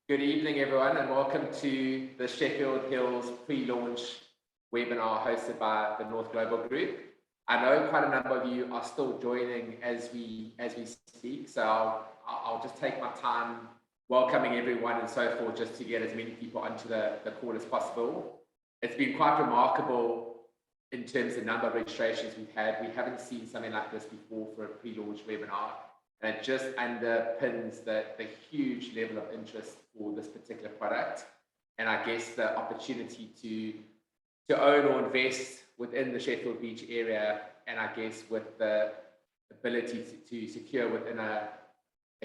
Good evening, everyone, and welcome to the Sheffield Hills pre-launch webinar hosted by the North Global Group. I know quite a number of you are still joining as we speak, so I'll just take my time welcoming everyone and so forth, just to get as many people onto the call as possible. It's been quite remarkable in terms of the number of registrations we've had. We haven't seen something like this before for a pre-launch webinar. And it just underpins the huge level of interest for this particular product, and I guess the opportunity to own or invest within the Sheffield Beach area, and I guess with the ability to secure within a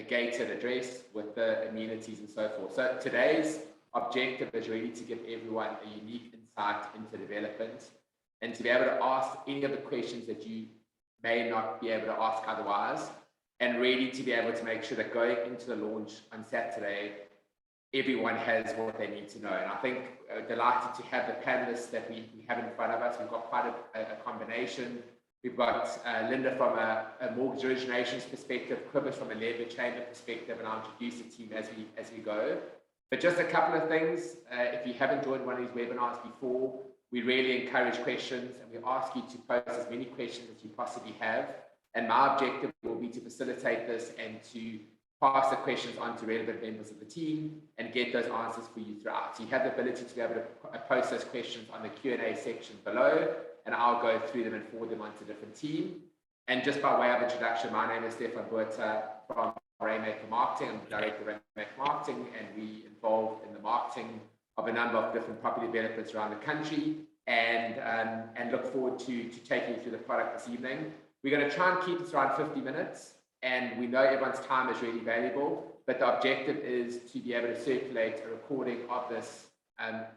gated address with the amenities and so forth. So today's objective is really to give everyone a unique insight into development and to be able to ask any of the questions that you may not be able to ask otherwise, and really to be able to make sure that going into the launch on Saturday, everyone has what they need to know. And I think delighted to have the panelists that we have in front of us. We've got quite a combination. We've got Linda from a mortgage originations perspective, Quibus from a leverage chamber perspective, and I'll introduce the team as we go. But just a couple of things. If you haven't joined one of these webinars before, we really encourage questions, and we ask you to post as many questions as you possibly have. And my objective will be to facilitate this and to pass the questions on to relevant members of the team and get those answers for you throughout. So you have the ability to be able to post those questions on the Q&A section below, and I'll go through them and forward them onto a different team. And just by way of introduction, my name is Stefan Buerta from Rainmaker Marketing. I'm the Director of Rainmaker Marketing, and we involved in the marketing of a number of different property developers around the country, and look forward to taking you through the product this evening. We're going to try and keep this around 50 minutes, and we know everyone's time is really valuable, but the objective is to be able to circulate a recording of this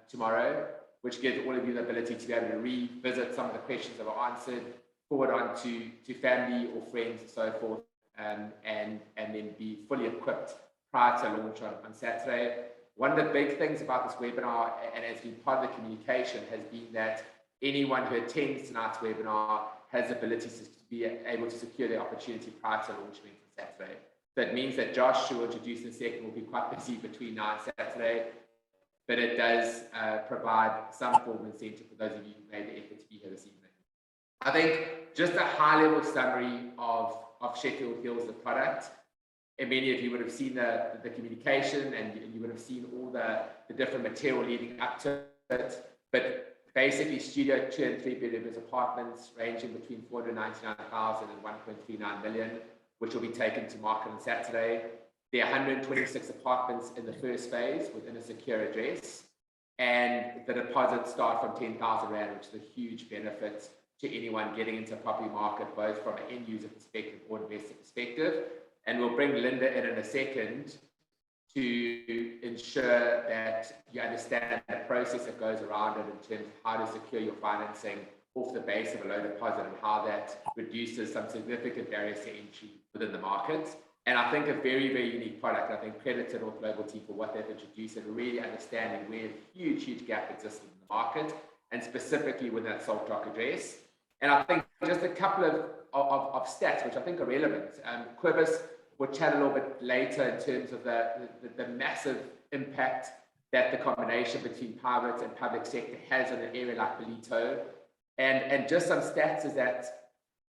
tomorrow, which gives all of you the ability to be able to revisit some of the questions that were answered, forward on to family or friends and so forth, and then be fully equipped prior to launch on Saturday. One of the big things about this webinar, and has been part of the communication, has been that anyone who attends tonight's webinar has the ability to be able to secure the opportunity prior to launch on Saturday. So it means that Josh, who will introduce in a second, will be quite busy between now and Saturday, but it does provide some form of incentive for those of you who made the effort to be here this evening. I think just a high-level summary of Sheffield Hills, the product. And many of you would have seen the communication, and you would have seen all the different material leading up to it. But basically, studio 2 and 3 bedroom apartments ranging between 499,000 and 1.39 million, which will be taken to market on Saturday. There are 126 apartments in the first phase within a secure address, and the deposits start from 10,000 Rand, which is a huge benefit to anyone getting into a property market, both from an end user perspective or investor perspective. And we'll bring Linda in a second to ensure that you understand the process that goes around it in terms of how to secure your financing off the base of a low deposit, and how that reduces some significant barriers to entry within the market. And I think a very, very unique product. I think credit to North Global team for what they've introduced and really understanding where a huge gap exists in the market, and specifically with that Salt Rock address. And I think just a couple of stats, which I think are relevant. Quibus will chat a little bit later in terms of the massive impact that the combination between private and public sector has on an area like Ballito. And just some stats is that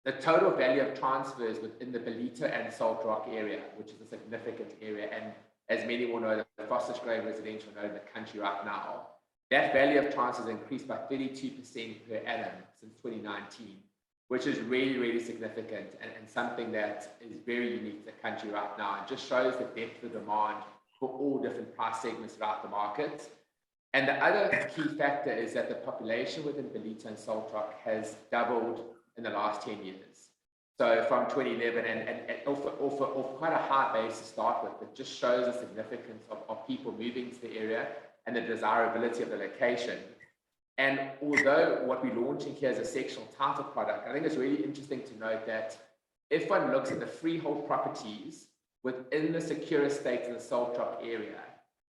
the total value of transfers within the Ballito and Salt Rock area, which is a significant area, and as many will know, the fastest growing residential node in the country right now, that value of transfers increased by 32% per annum since 2019. Which is really, really significant, and something that is very unique to the country right now. It just shows the depth of demand for all different price segments throughout the market. And the other key factor is that the population within Ballito and Salt Rock has doubled in the last 10 years. So from 2011, and off quite a high base to start with, it just shows the significance of people moving to the area and the desirability of the location. And although what we're launching here is a sectional title product, I think it's really interesting to note that if one looks at the freehold properties within the secure estate in the Salt Rock area,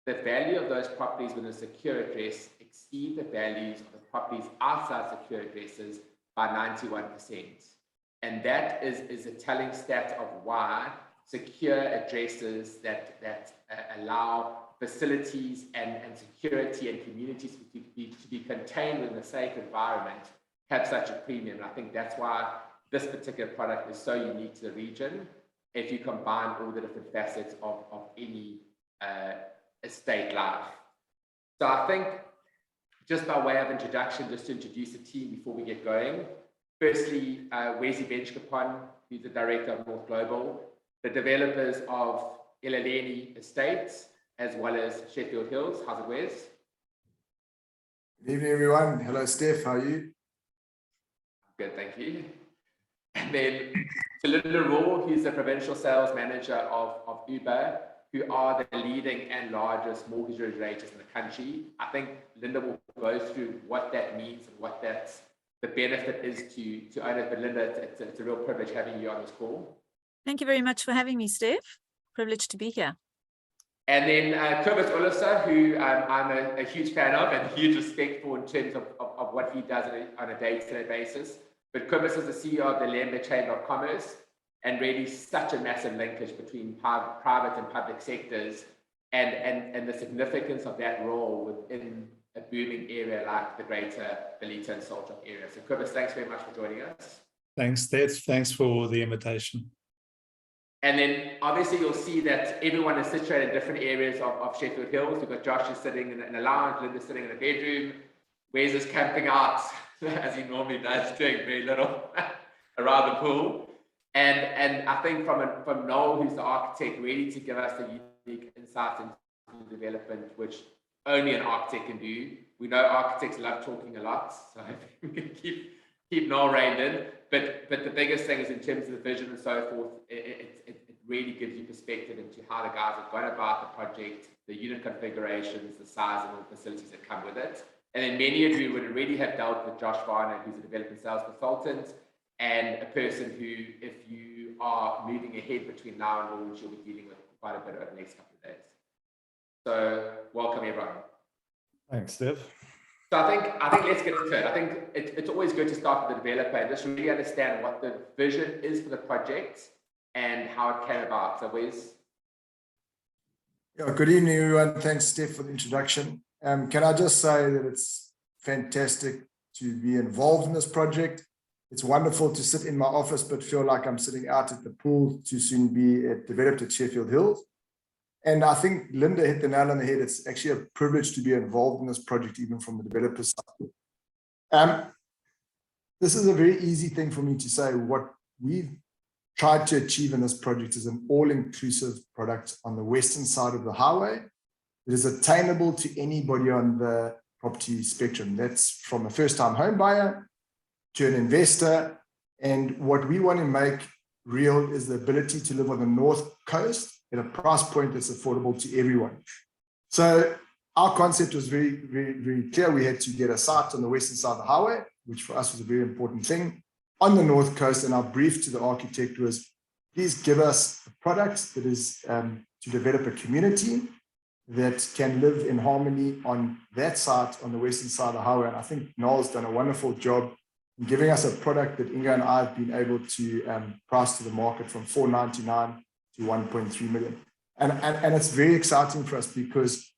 the value of those properties within a secure address exceed the values of the properties outside secure addresses by 91%. And that is a telling stat of why secure addresses that allow facilities and security and communities to be contained within a safe environment have such a premium. And I think that's why this particular product is so unique to the region if you combine all the different facets of any estate life. So I think, just by way of introduction, just to introduce the team before we get going. Firstly, Wesi Benchkapon, who's the director of North Global, the developers of Ilaleni Estates, as well as Sheffield Hills. How's it, Wes? Good evening, everyone. Hello, Steph. How are you? Good, thank you. And then Linda Raw, who's the provincial sales manager of Uber, who are the leading and largest mortgage originators in the country. I think Linda will go through what that means and what the benefit is to own it. But Linda, it's a real privilege having you on this call. Thank you very much for having me, Steph. Privileged to be here. And then Kobus Olofsson, who I'm a huge fan of and huge respect for in terms of what he does on a day-to-day basis. But Kobus is the CEO of the Lembe Chamber of Commerce, and really such a massive linkage between private and public sectors, and the significance of that role within a booming area like the greater Ballita and Saltop area. So Kobus, thanks very much for joining us. Thanks, Steph. Thanks for the invitation. And then obviously you'll see that everyone is situated in different areas of Sheffield Hills. We've got Josh is sitting in a lounge, Linda's sitting in a bedroom, Wes is camping out, as he normally does, doing very little around the pool. And I think from Noel, who's the architect, really to give us the unique insight into development, which only an architect can do. We know architects love talking a lot, so we can keep Noel reined in. But the biggest thing is in terms of the vision and so forth, it really gives you perspective into how the guys have gone about the project, the unit configurations, the size and all the facilities that come with it. And then many of you would already have dealt with Josh Varner, who's a development sales consultant, and a person who, if you are moving ahead between now and launch, you'll be dealing with quite a bit over the next couple of days. So welcome, everyone. Thanks, Steph. So I think let's get into it. I think it's always good to start with the developer and just really understand what the vision is for the project and how it came about. So Wes? Yeah, good evening, everyone. Thanks, Steph, for the introduction. Can I just say that it's fantastic to be involved in this project. It's wonderful to sit in my office, but feel like I'm sitting out at the pool to soon be developed at Sheffield Hills. And I think Linda hit the nail on the head. It's actually a privilege to be involved in this project, even from the developer side. This is a very easy thing for me to say. What we've tried to achieve in this project is an all-inclusive product on the western side of the highway. It is attainable to anybody on the property spectrum. That's from a first-time home buyer to an investor. And what we want to make real is the ability to live on the North Coast at a price point that's affordable to everyone. So our concept was very, very, very clear. We had to get a site on the western side of the highway, which for us was a very important thing, on the North Coast. And our brief to the architect was, please give us a product that is to develop a community that can live in harmony on that site, on the western side of the highway. And I think Noel's done a wonderful job in giving us a product that Inga and I have been able to price to the market from $499 to 1.3 million. And it's very exciting for us because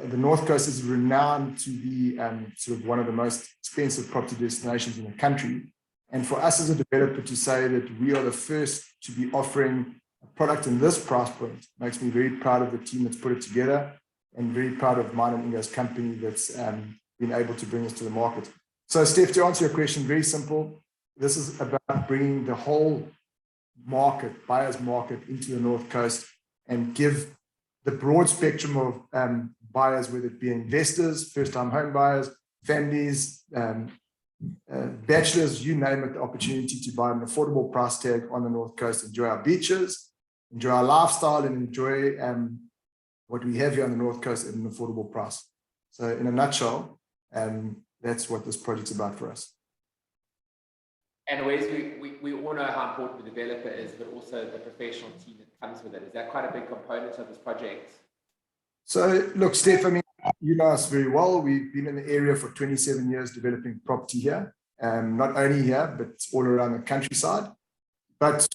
the North Coast is renowned to be sort of one of the most expensive property destinations in the country. And for us as a developer to say that we are the first to be offering a product in this price point makes me very proud of the team that's put it together, and very proud of mine and Inga's company that's been able to bring us to the market. So Steph, to answer your question, very simple. This is about bringing the whole market, buyer's market, into the North Coast and give the broad spectrum of buyers, whether it be investors, first-time home buyers, families, bachelors, you name it, the opportunity to buy an affordable price tag on the North Coast, enjoy our beaches, enjoy our lifestyle, and enjoy what we have here on the North Coast at an affordable price. So in a nutshell, that's what this project's about for us. And Wes, we all know how important the developer is, but also the professional team that comes with it. Is that quite a big component of this project? So look, Steph, I mean, you know us very well. We've been in the area for 27 years developing property here, not only here, but all around the countryside. But,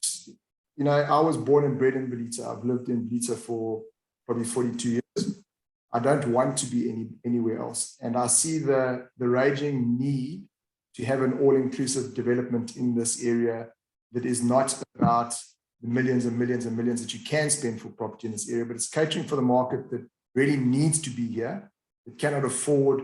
you know, I was born and bred in Ballita. I've lived in Ballita for probably 42 years. I don't want to be anywhere else. And I see the raging need to have an all-inclusive development in this area that is not about the millions and millions and millions that you can spend for property in this area, but it's catering for the market that really needs to be here, that cannot afford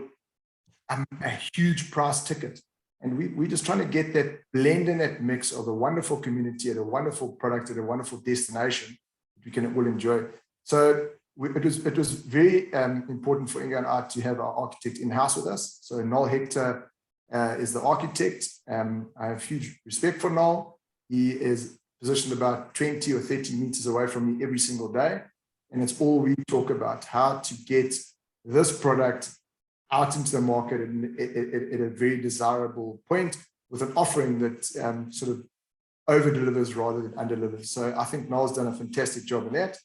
a huge price ticket. And we're just trying to get that blend and that mix of a wonderful community and a wonderful product and a wonderful destination that we can all enjoy. So it was very important for Inga and I to have our architect in-house with us. So Noel Hector is the architect. I have huge respect for Noel. He is positioned about 20 or 30 meters away from me every single day. And it's all we talk about, how to get this product out into the market at a very desirable point with an offering that sort of over-delivers rather than under-delivers. So I think Noel's done a fantastic job in that.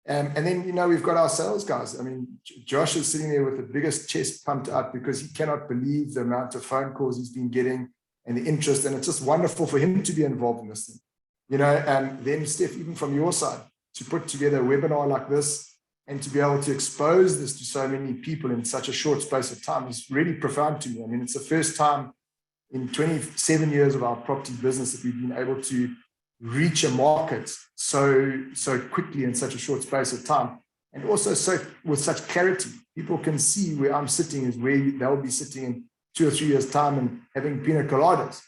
And then, you know, we've got our sales guys. I mean, Josh is sitting there with the biggest chest pumped out because he cannot believe the amount of phone calls he's been getting and the interest. And it's just wonderful for him to be involved in this thing. You know, and then Steph, even from your side, to put together a webinar like this and to be able to expose this to so many people in such a short space of time is really profound to me. I mean, it's the first time in 27 years of our property business that we've been able to reach a market so quickly in such a short space of time, and also so with such clarity. People can see where I'm sitting is where they'll be sitting in 2 or 3 years' time and having pina coladas.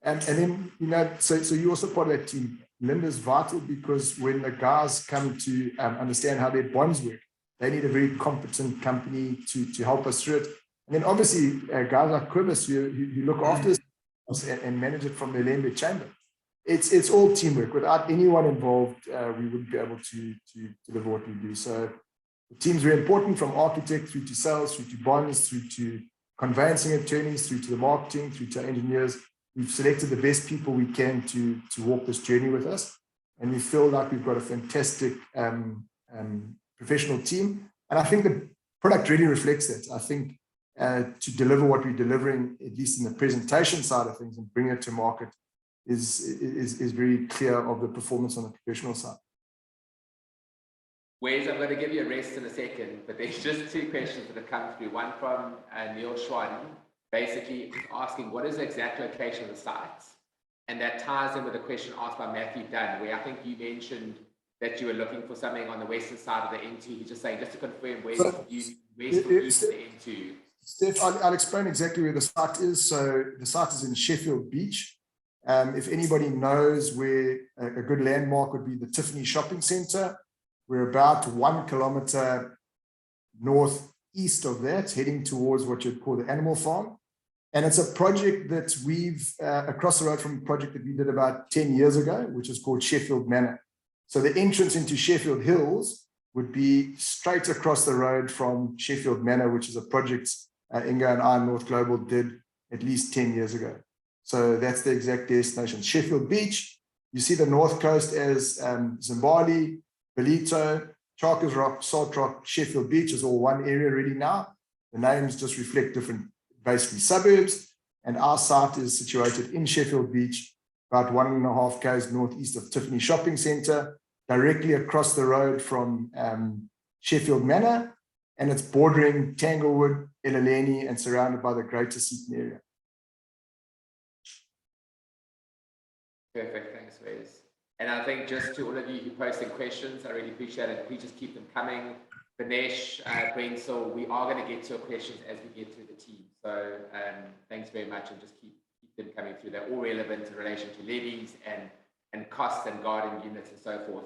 And then, you know, so you're also part of that team. Linda's vital because when the guys come to understand how their bonds work, they need a very competent company to help us through it. And then obviously guys like Quibus who look after us and manage it from their Lembe chamber. It's all teamwork. Without anyone involved, we wouldn't be able to deliver what we do. So the team's very important, from architect through to sales, through to bonds, through to conveyancing attorneys, through to the marketing, through to engineers. We've selected the best people we can to walk this journey with us. And we feel like we've got a fantastic professional team. And I think the product really reflects that. I think to deliver what we're delivering, at least in the presentation side of things, and bring it to market is very clear of the performance on the professional side. Wes, I'm going to give you a rest in a second, but there's just 2 questions that have come through. One from Neil Schwan, basically asking what is the exact location of the sites, and that ties in with a question asked by Matthew Dunn, where I think you mentioned that you were looking for something on the western side of the N2. He's just saying, just to confirm, where's the N2? Steph, I'll explain exactly where the site is. So the site is in Sheffield Beach. If anybody knows where a good landmark would be, the Tiffany shopping centre, we're about 1 kilometre northeast of that, heading towards what you'd call the animal farm. And it's a project that we've across the road from a project that we did about 10 years ago, which is called Sheffield Manor. So the entrance into Sheffield Hills would be straight across the road from Sheffield Manor, which is a project Inga and I, North Global, did at least 10 years ago. So that's the exact destination. Sheffield Beach, you see the north coast as Zimbali, Belito, Charkers Rock, Salt Rock, Sheffield Beach is all one area really now. The names just reflect different, basically, suburbs. And our site is situated in Sheffield Beach, about 1.5 km northeast of Tiffany Shopping Centre, directly across the road from Sheffield Manor. And it's bordering Tanglewood, Elaleni, and surrounded by the Greater Seaton area. Perfect, thanks, Wes. And I think just to all of you who posted questions, I really appreciate it. Please just keep them coming. Ganesh, Brensel, we are going to get to your questions as we get through the team. So thanks very much, and just keep them coming through. They're all relevant in relation to levies and costs and garden units and so forth.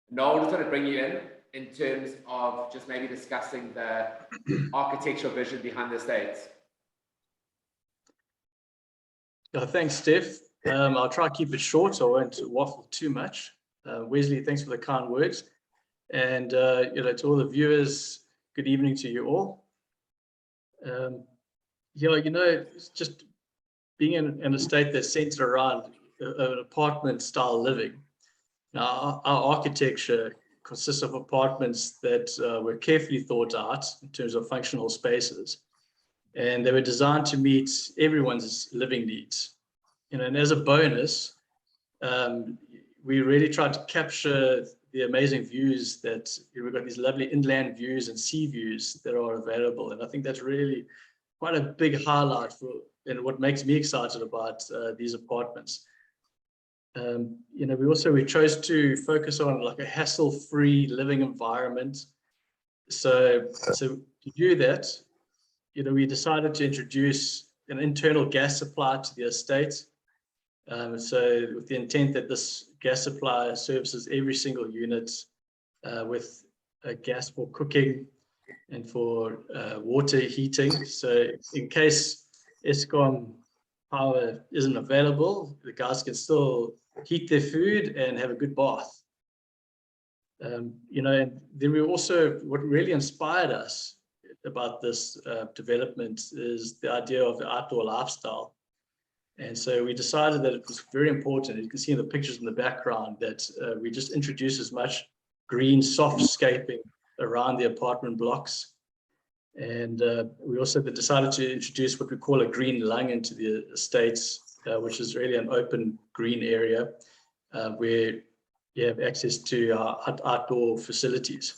Noel, just want to bring you in terms of just maybe discussing the architectural vision behind the estates. Thanks, Steph. I'll try to keep it short, so I won't waffle too much. Wesley, thanks for the kind words. And to all the viewers, good evening to you all. It's just being in an estate that's centered around an apartment style living. Now, our architecture consists of apartments that were carefully thought out in terms of functional spaces, and they were designed to meet everyone's living needs. And as a bonus, we really tried to capture the amazing views that we've got, these lovely inland views and sea views that are available. And I think that's really quite a big highlight for, and what makes me excited about these apartments. We chose to focus on like a hassle-free living environment. So to do that, we decided to introduce an internal gas supply to the estate. So with the intent that this gas supply services every single unit with gas for cooking and for water heating. So in case Eskom power isn't available, the guys can still heat their food and have a good bath. And then we also, what really inspired us about this development is the idea of the outdoor lifestyle. And so we decided that it was very important. You can see in the pictures in the background that we just introduce as much green softscaping around the apartment blocks. And we also decided to introduce what we call a green lung into the estates, which is really an open green area where you have access to our outdoor facilities.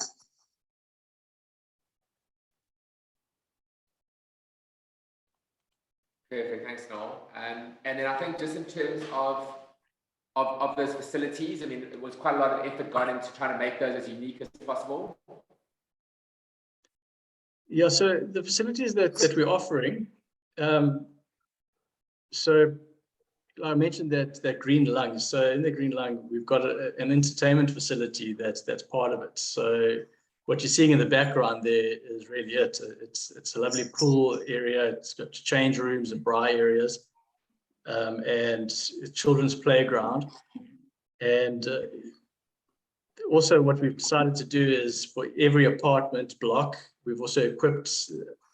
Perfect, thanks, Noel. And then I think just in terms of those facilities, I mean, it was quite a lot of effort gone into trying to make those as unique as possible. Yeah, so the facilities that we're offering, so I mentioned that green lung. So in the green lung, we've got an entertainment facility that's part of it. So what you're seeing in the background there is really it. It's a lovely pool area. It's got change rooms and braai areas, and a children's playground. And also what we've decided to do is for every apartment block, we've also equipped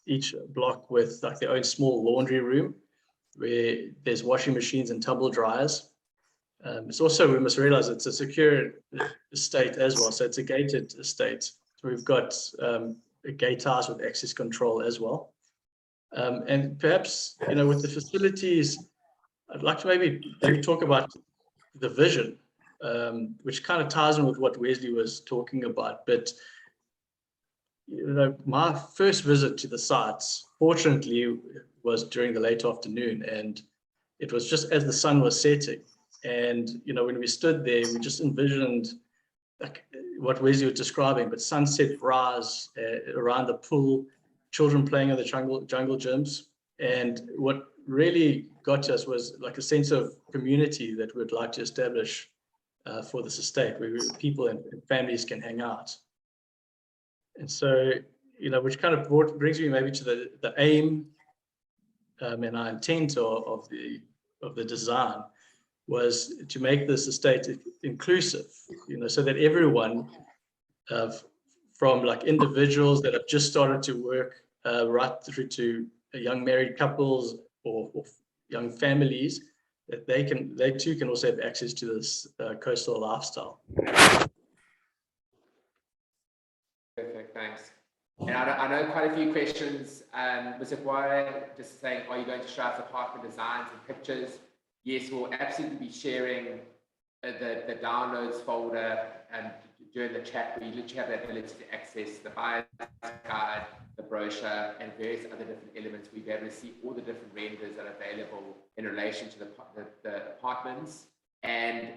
each block with like their own small laundry room where there's washing machines and tumble dryers. It's also, we must realize it's a secure estate as well. So it's a gated estate. So we've got a gate house with access control as well. And perhaps, with the facilities, I'd like to maybe talk about the vision, which kind of ties in with what Wesley was talking about. But my first visit to the sites, fortunately, was during the late afternoon, and it was just as the sun was setting. And when we stood there, we just envisioned like what Wesley was describing, but sunset braais around the pool, children playing in the jungle gyms. And what really got to us was like a sense of community that we'd like to establish for this estate, where people and families can hang out. And so, which kind of brings me maybe to the aim and our intent of the design was to make this estate inclusive, so that everyone, from like individuals that have just started to work right through to young married couples or young families, that they too can also have access to this coastal lifestyle. Perfect, thanks. And I know quite a few questions. Was it why just saying, are you going to show us apartment designs and pictures? Yes, we'll absolutely be sharing the downloads folder during the chat, where you literally have the ability to access the buyer's guide, the brochure, and various other different elements. We'll be able to see all the different renders that are available in relation to the apartments. And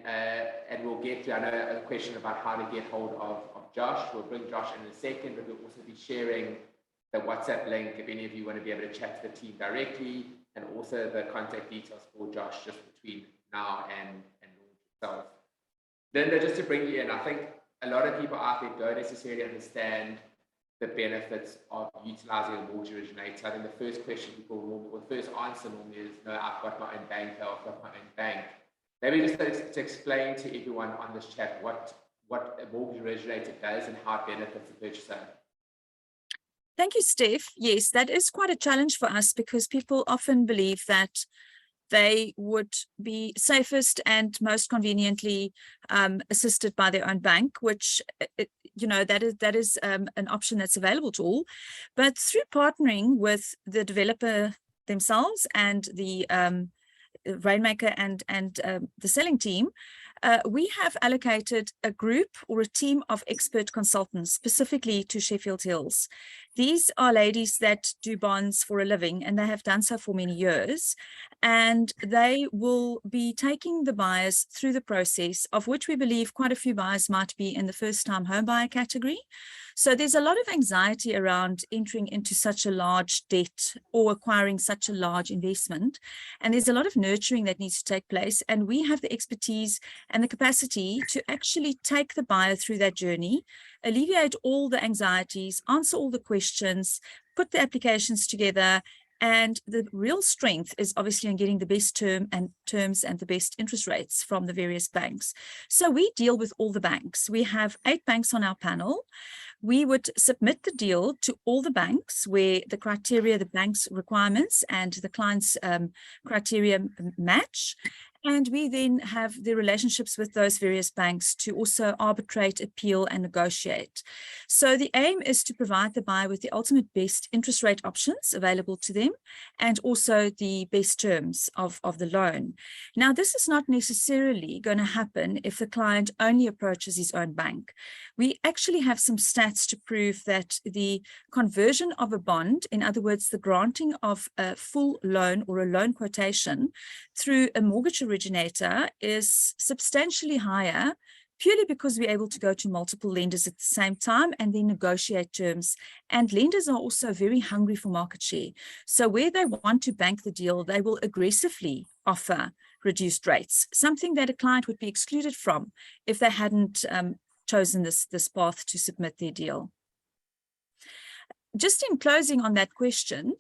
we'll get to, I know, a question about how to get hold of Josh. We'll bring Josh in a second, but we'll also be sharing the WhatsApp link if any of you want to be able to chat to the team directly, and also the contact details for Josh just between now and launch itself. Linda, just to bring you in, I think a lot of people out there don't necessarily understand the benefits of utilizing a mortgage originator. I think the first question people will, or the first answer normally is, no, I've got my own bank, or I've got my own bank. Maybe just to explain to everyone on this chat what a mortgage originator does and how it benefits the purchaser. Thank you, Steph. Yes, that is quite a challenge for us, because people often believe that they would be safest and most conveniently assisted by their own bank, which, that is an option that's available to all. But through partnering with the developer themselves and the rainmaker and the selling team, we have allocated a group or a team of expert consultants specifically to Sheffield Hills. These are ladies that do bonds for a living, and they have done so for many years. And they will be taking the buyers through the process, of which we believe quite a few buyers might be in the first-time home buyer category. So there's a lot of anxiety around entering into such a large debt or acquiring such a large investment. And there's a lot of nurturing that needs to take place. And we have the expertise and the capacity to actually take the buyer through that journey, alleviate all the anxieties, answer all the questions, put the applications together. And the real strength is obviously in getting the best terms and the best interest rates from the various banks. So we deal with all the banks. We have 8 banks on our panel. We would submit the deal to all the banks where the criteria, the bank's requirements and the client's criteria match. And we then have the relationships with those various banks to also arbitrate, appeal, and negotiate. So the aim is to provide the buyer with the ultimate best interest rate options available to them, and also the best terms of the loan. Now, this is not necessarily going to happen if the client only approaches his own bank. We actually have some stats to prove that the conversion of a bond, in other words, the granting of a full loan or a loan quotation through a mortgage originator, is substantially higher, purely because we're able to go to multiple lenders at the same time and then negotiate terms. And lenders are also very hungry for market share. So where they want to bank the deal, they will aggressively offer reduced rates, something that a client would be excluded from if they hadn't chosen this path to submit their deal. Just in closing on that question,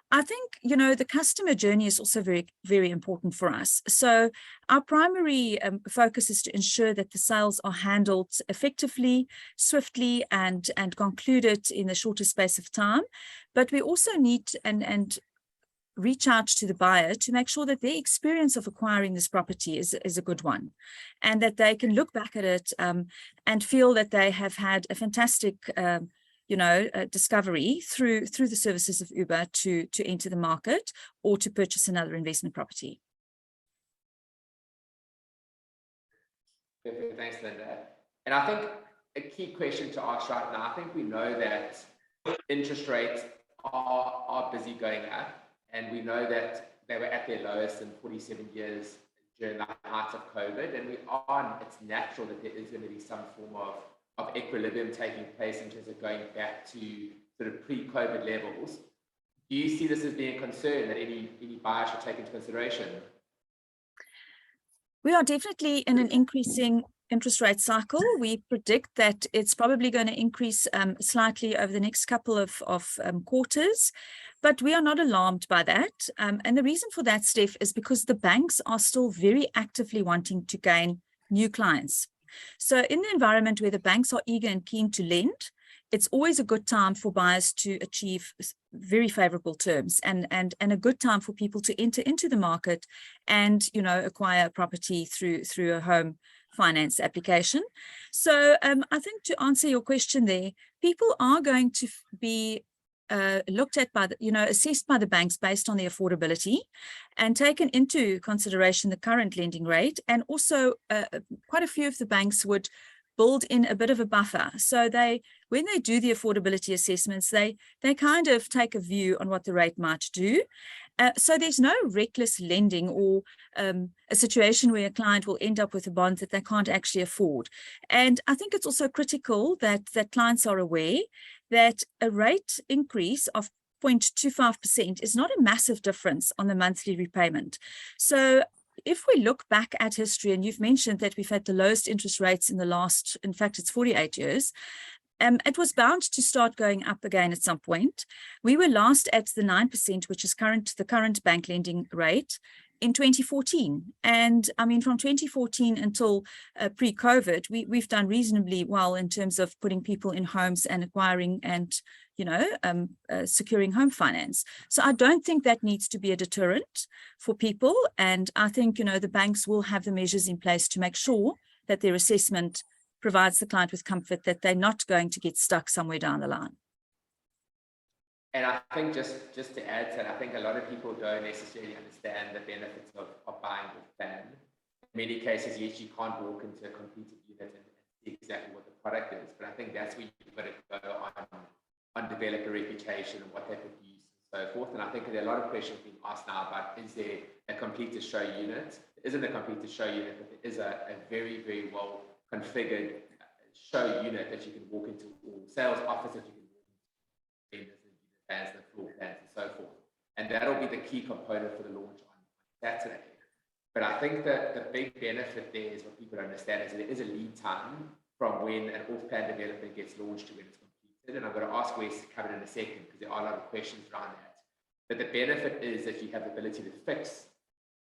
I think, the customer journey is also very, very important for us. So our primary focus is to ensure that the sales are handled effectively, swiftly, and concluded in the shortest space of time. But we also need and reach out to the buyer to make sure that their experience of acquiring this property is a good one, and that they can look back at it and feel that they have had a fantastic discovery through the services of Uber to enter the market or to purchase another investment property. Perfect. Thanks, Linda. And I think a key question to ask right now, I think we know that interest rates are busy going up, and we know that they were at their lowest in 47 years during the height of COVID, and it's natural that there is going to be some form of equilibrium taking place in terms of going back to sort of pre-COVID levels. Do you see this as being a concern that any buyer should take into consideration? We are definitely in an increasing interest rate cycle. We predict that it's probably going to increase slightly over the next couple of quarters, but we are not alarmed by that. And the reason for that, Steph, is because the banks are still very actively wanting to gain new clients. So in the environment where the banks are eager and keen to lend, it's always a good time for buyers to achieve very favorable terms, and a good time for people to enter into the market and acquire a property through a home finance application. So I think to answer your question there, people are going to be looked at by assessed by the banks based on the affordability and taken into consideration the current lending rate. And also quite a few of the banks would build in a bit of a buffer. So when they do the affordability assessments, they kind of take a view on what the rate might do. So there's no reckless lending or a situation where a client will end up with a bond that they can't actually afford. And I think it's also critical that clients are aware that a rate increase of 0.25% is not a massive difference on the monthly repayment. So if we look back at history, and you've mentioned that we've had the lowest interest rates in the last, in fact, it's 48 years, it was bound to start going up again at some point. We were last at the 9%, which is the current bank lending rate, in 2014. And I mean, from 2014 until pre-COVID, we've done reasonably well in terms of putting people in homes and acquiring and securing home finance. So I don't think that needs to be a deterrent for people. And I think, the banks will have the measures in place to make sure that their assessment provides the client with comfort that they're not going to get stuck somewhere down the line. And I think just to add to that, I think a lot of people don't necessarily understand the benefits of buying with plan. many cases, yes, you can't walk into a completed unit and see exactly what the product is, but I think that's where you've got to go on developer reputation and what they produce and so forth. And I think there are a lot of questions being asked now about, is there a completed show unit? There isn't a completed show unit, but there is a very, very well configured show unit that you can walk into, or sales office that you can walk into, plans, the floor plans and so forth. And that'll be the key component for the launch on Saturday. But I think that the big benefit there is what people understand is that there is a lead time from when an off-plan development gets launched to when it's completed. And I'm going to ask Wes to cover it in a second because there are a lot of questions around that. But the benefit is that you have the ability to fix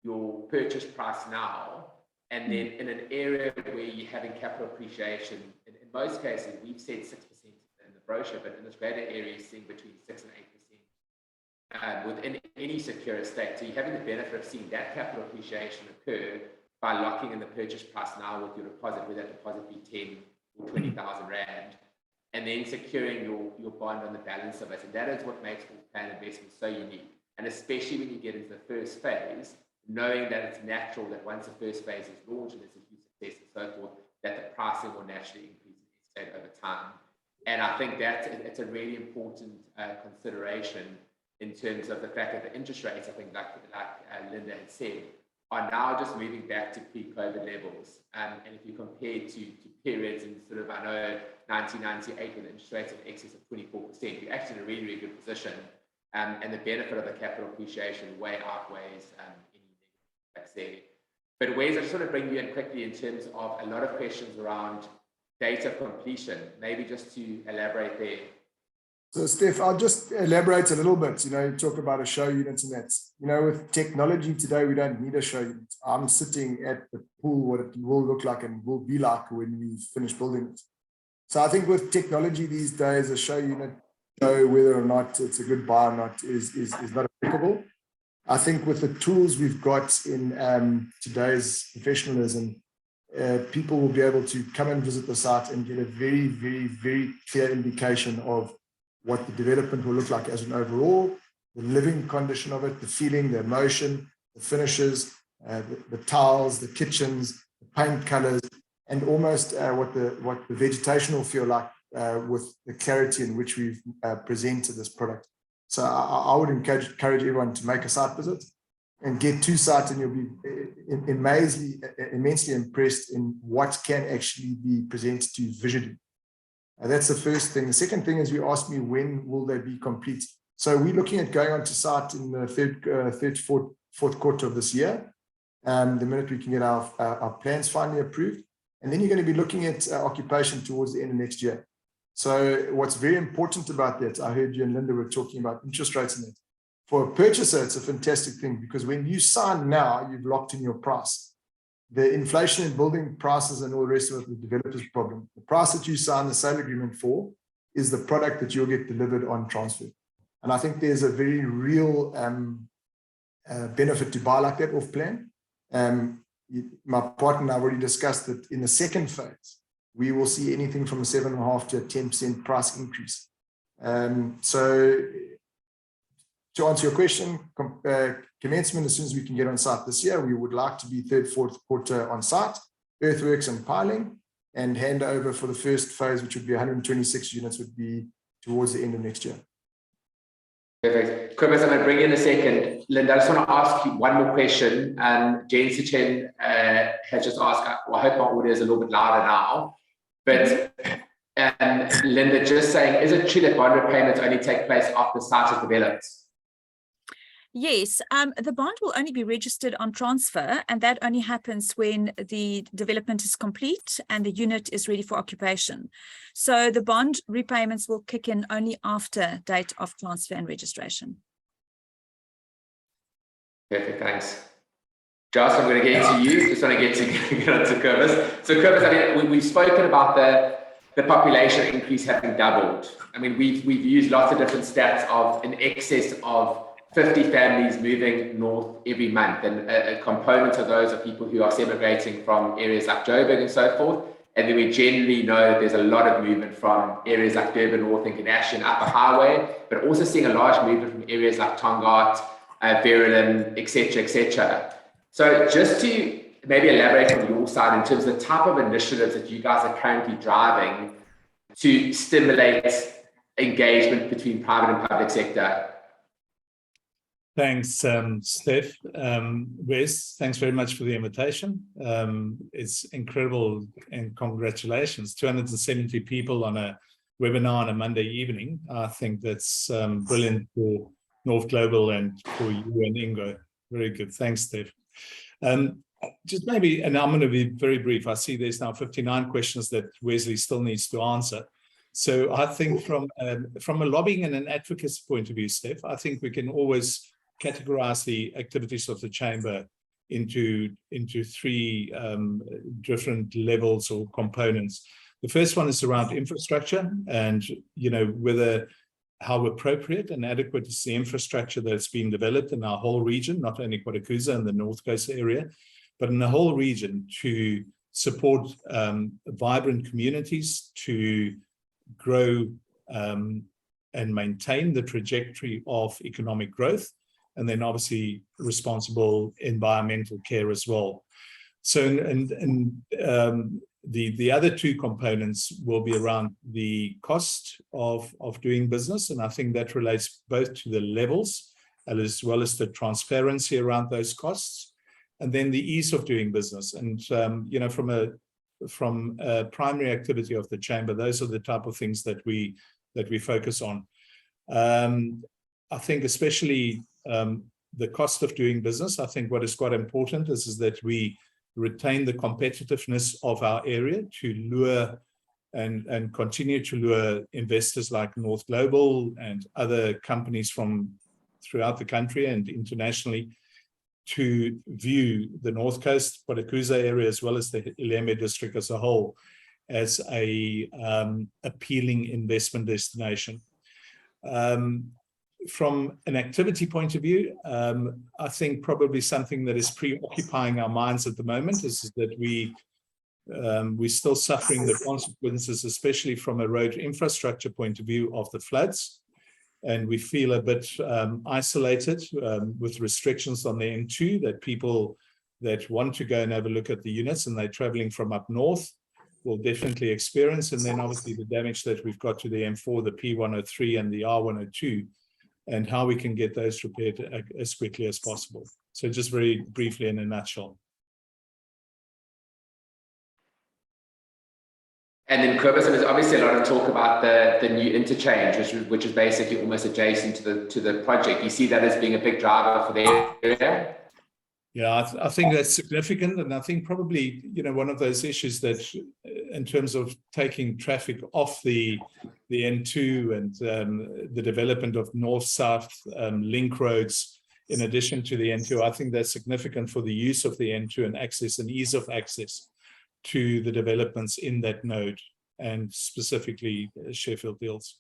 your purchase price now, and then in an area where you're having capital appreciation, in most cases, we've said 6% in the brochure, but in this greater area, you're seeing between 6 and 8% within any secure estate. So you're having the benefit of seeing that capital appreciation occur by locking in the purchase price now with your deposit, whether that deposit be 10 or 20,000 Rand, and then securing your bond on the balance of it. And that is what makes all-plan investments so unique. And especially when you get into the first phase, knowing that it's natural that once the first phase is launched and there's a huge success and so forth, that the pricing will naturally increase and escalate over time. And I think that it's a really important consideration in terms of the fact that the interest rates, I think, like Linda had said, are now just moving back to pre-COVID levels. And if you compare to periods in sort of, I know, 1998, when the interest rates in excess of 24%, you're actually in a really, really good position. And the benefit of the capital appreciation way outweighs any negatives there. But Wes, I just want to bring you in quickly in terms of a lot of questions around date of completion, maybe just to elaborate there. So, Steph, I'll just elaborate a little bit. You talk about a show unit and that. With technology today, we don't need a show unit. I'm sitting at the pool, what it will look like and will be like when we finish building it. So I think with technology these days, a show unit, whether or not it's a good buy or not, is not applicable. I think with the tools we've got in today's professionalism, people will be able to come and visit the site and get a very, very, very clear indication of what the development will look like as an overall, the living condition of it, the feeling, the emotion, the finishes, the tiles, the kitchens, the paint colors, and almost what the vegetation will feel like with the clarity in which we've presented this product. So I would encourage everyone to make a site visit and get to site, and you'll be immensely impressed in what can actually be presented to you visually. That's the first thing. The second thing is you asked me when will they be complete. So we're looking at going onto site in the fourth quarter of this year, the minute we can get our plans finally approved. And then you're going to be looking at occupation towards the end of next year. So what's very important about that, I heard you and Linda were talking about interest rates and that. For a purchaser, it's a fantastic thing because when you sign now, you've locked in your price. The inflation in building prices and all the rest of it, the developer's problem. The price that you sign the sale agreement for is the product that you'll get delivered on transfer. And I think there's a very real benefit to buy like that off plan. My partner and I have already discussed that in the second phase, we will see anything from a 7.5% to a 10% price increase. So to answer your question, commencement as soon as we can get on site this year, we would like to be third, fourth quarter on site, earthworks and piling, and hand over for the first phase, which would be 126 units, would be towards the end of next year. Perfect. Cobus, I'm going to bring you in a second. Linda, I just want to ask you one more question. Jane Sichen has just asked, well, I hope my audio is a little bit louder now, but Linda just saying, is it true that bond repayments only take place after the site is developed? Yes, the bond will only be registered on transfer, and that only happens when the development is complete and the unit is ready for occupation. So the bond repayments will kick in only after date of transfer and registration. Perfect, thanks. Josh, I'm going to get to you. Just want to get on to Cobus. So Cobus, I mean, we've spoken about the population increase having doubled. I mean, we've used lots of different stats of in excess of 50 families moving north every month, and a component of those are people who are emigrating from areas like Joburg and so forth. And then we generally know that there's a lot of movement from areas like Durban North and Ganache and Upper Highway, but also seeing a large movement from areas like Tongaat, Verulam, etc., etc. So just to maybe elaborate on your side in terms of the type of initiatives that you guys are currently driving to stimulate engagement between private and public sector? Thanks, Steph. Wes, thanks very much for the invitation. It's incredible, and congratulations. 270 people on a webinar on a Monday evening. I think that's brilliant for North Global and for you and Ingo. Very good. Thanks, Steph. Just maybe, and I'm going to be very brief. I see there's now 59 questions that Wesley still needs to answer. So I think from a lobbying and an advocacy point of view, Steph, I think we can always categorize the activities of the chamber into three different levels or components. The first one is around infrastructure, and whether how appropriate and adequate is the infrastructure that's being developed in our whole region, not only KwaZulu and the North Coast area, but in the whole region, to support vibrant communities, to grow and maintain the trajectory of economic growth, and then obviously responsible environmental care as well. So, the other two components will be around the cost of doing business, and I think that relates both to the levels as well as the transparency around those costs, and then the ease of doing business. And from a primary activity of the chamber, those are the type of things that we focus on. I think especially the cost of doing business. I think what is quite important is that we retain the competitiveness of our area to lure and continue to lure investors like North Global and other companies from throughout the country and internationally to view the North Coast, KwaZulu area, as well as the Ilembe district as a whole, as a appealing investment destination. From an activity point of view, I think probably something that is preoccupying our minds at the moment is that we're still suffering the consequences, especially from a road infrastructure point of view, of the floods. And we feel a bit isolated with restrictions on the N2, that people that want to go and have a look at the units and they're traveling from up north will definitely experience. And then obviously the damage that we've got to the M4, the P103 and the R102, and how we can get those repaired as quickly as possible. So just very briefly in a nutshell. And then Kobus, there's obviously a lot of talk about the new interchange, which is basically almost adjacent to the project. You see that as being a big driver for the area? Yeah, I think that's significant, and I think probably one of those issues that, in terms of taking traffic off the N2 and the development of north-south link roads in addition to the N2, I think that's significant for the use of the N2 and access and ease of access to the developments in that node, and specifically Sheffield Hills.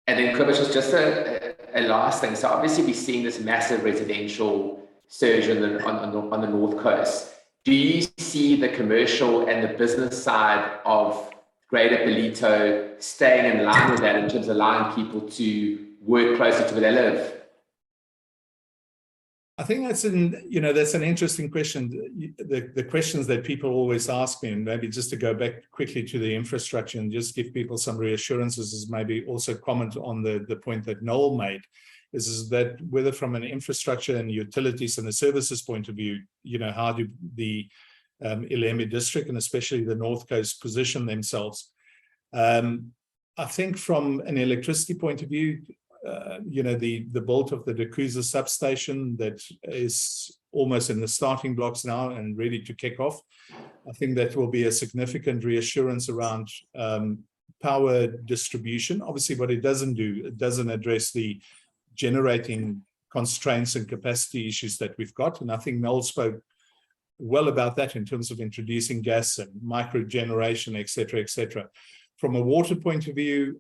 And then Kobus, just a last thing. So obviously we're seeing this massive residential surge on the North Coast. Do you see the commercial and the business side of Greater Ballito staying in line with that in terms of allowing people to work closer to where they live? I think that's an interesting question. The questions that people always ask me, and maybe just to go back quickly to the infrastructure and just give people some reassurances, is maybe also comment on the point that Noel made, is that whether from an infrastructure and utilities and the services point of view, how do the Ilembe district and especially the North Coast position themselves? I think from an electricity point of view, the build of the Dukuza substation that is almost in the starting blocks now and ready to kick off, I think that will be a significant reassurance around power distribution. Obviously, what it doesn't do, it doesn't address the generating constraints and capacity issues that we've got. And I think Noel spoke well about that in terms of introducing gas and micro generation, et cetera, et cetera. From a water point of view,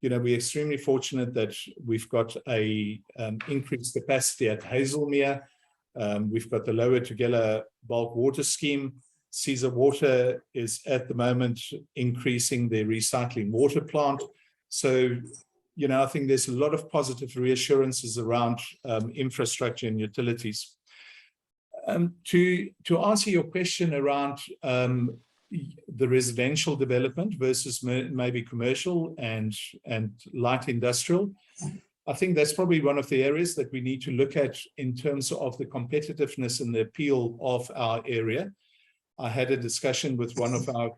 we're extremely fortunate that we've got a increased capacity at Hazelmere. We've got the Lower Tugela bulk water scheme. Caesar Water is at the moment increasing their recycling water plant. So, I think there's a lot of positive reassurances around infrastructure and utilities. To answer your question around the residential development versus maybe commercial and light industrial, I think that's probably one of the areas that we need to look at in terms of the competitiveness and the appeal of our area. I had a discussion with one of our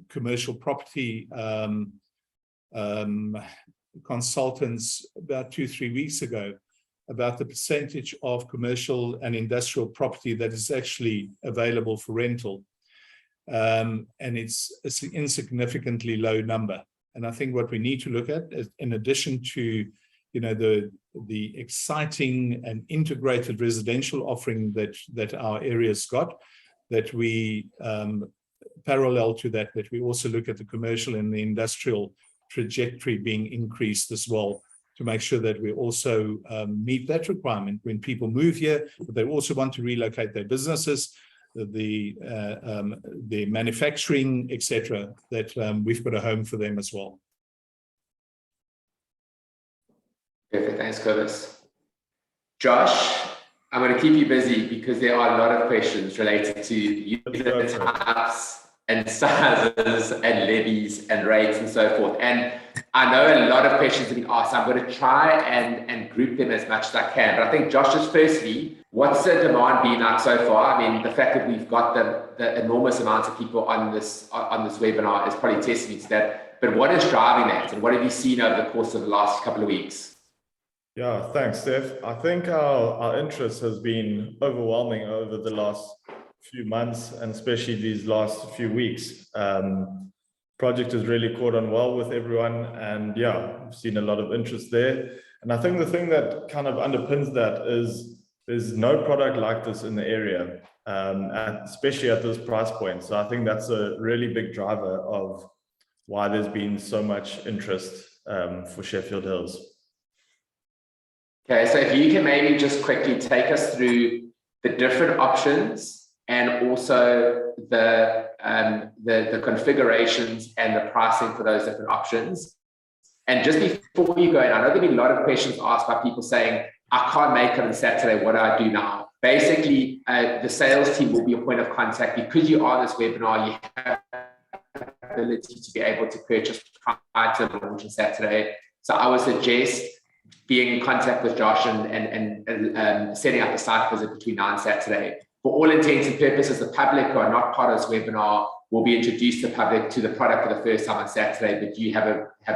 commercial property consultants about 2-3 weeks ago about the percentage of commercial and industrial property that is actually available for rental. And it's an insignificantly low number. And I think what we need to look at is, in addition to the exciting and integrated residential offering that our area's got, that we parallel to that we also look at the commercial and the industrial trajectory being increased as well, to make sure that we also meet that requirement when people move here, but they also want to relocate their businesses, the manufacturing, etc., that we've got a home for them as well. Perfect, thanks, Cobus. Josh, I'm going to keep you busy because there are a lot of questions related to unit types and sizes and levies and rates and so forth. And I know a lot of questions have been asked. I'm going to try and group them as much as I can. But I think, Josh, just firstly, what's the demand been like so far? I mean, the fact that we've got the enormous amounts of people on this webinar is probably testament to that. But what is driving that? And what have you seen over the course of the last couple of weeks? Yeah, thanks, Steph. I think our interest has been overwhelming over the last few months, and especially these last few weeks. Project has really caught on well with everyone, and yeah, we've seen a lot of interest there. And I think the thing that kind of underpins that is there's no product like this in the area, especially at this price point. So I think that's a really big driver of why there's been so much interest for Sheffield Hills. Okay, so if you can maybe just quickly take us through the different options and also the configurations and the pricing for those different options. And just before you go in, I know there'll be a lot of questions asked by people saying, I can't make it on Saturday, what do I do now? Basically, the sales team will be your point of contact. Because you are this webinar, you have the ability to be able to purchase prior to launch on Saturday. So I would suggest being in contact with Josh and setting up a site visit between now and Saturday. For all intents and purposes, the public who are not part of this webinar will be introduced to the public to the product for the first time on Saturday, but you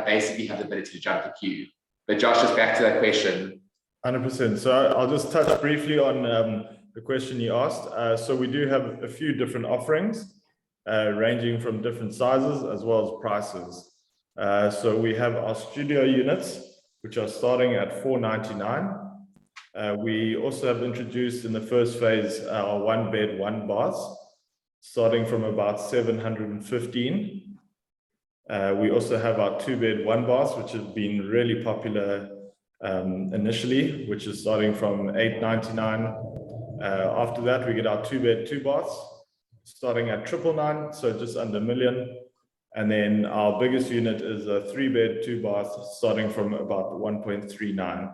basically have the ability to jump the queue. But Josh, just back to that question. 100%. So I'll just touch briefly on the question you asked. So we do have a few different offerings, ranging from different sizes as well as prices. So we have our studio units, which are starting at $499. We also have introduced in the first phase our 1-bed, 1-bath, starting from about $715. We also have our 2-bed, 1-bath, which has been really popular initially, which is starting from $899. After that, we get our 2-bed, 2-baths, starting at $999, so just under $1 million. And then our biggest unit is a 3-bed, 2-bath, starting from about $1.39.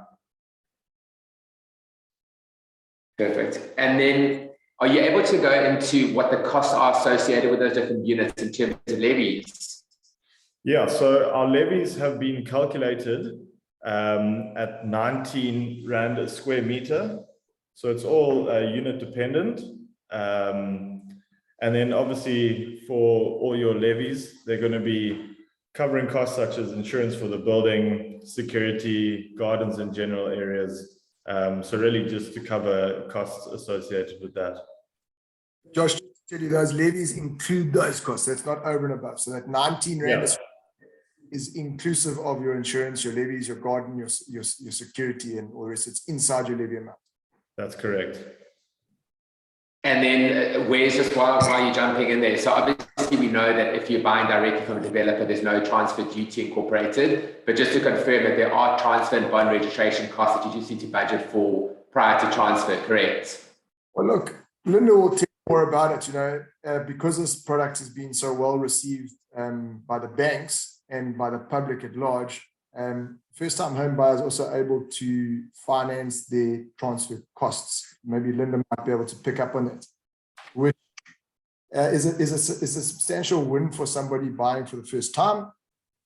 Perfect. And then are you able to go into what the costs are associated with those different units in terms of levies? Yeah, so our levies have been calculated at 19 Rand a square meter. So it's all unit dependent. And then obviously for all your levies, they're going to be covering costs such as insurance for the building, security, gardens and general areas. So really just to cover costs associated with that. Josh, to tell you, those levies include those costs. That's not over and above. So that 19 Rand is inclusive of your insurance, your levies, your garden, your security, and or it's inside your levy amount. That's correct. And then where's just while you're jumping in there? So obviously we know that if you're buying directly from a developer, there's no transfer duty incorporated. But just to confirm that there are transfer and bond registration costs that you just need to budget for prior to transfer, correct? Well, look, Linda will tell you more about it, because this product has been so well received by the banks and by the public at large. first-time home buyers also able to finance their transfer costs. Maybe Linda might be able to pick up on that, which is a substantial win for somebody buying for the first time.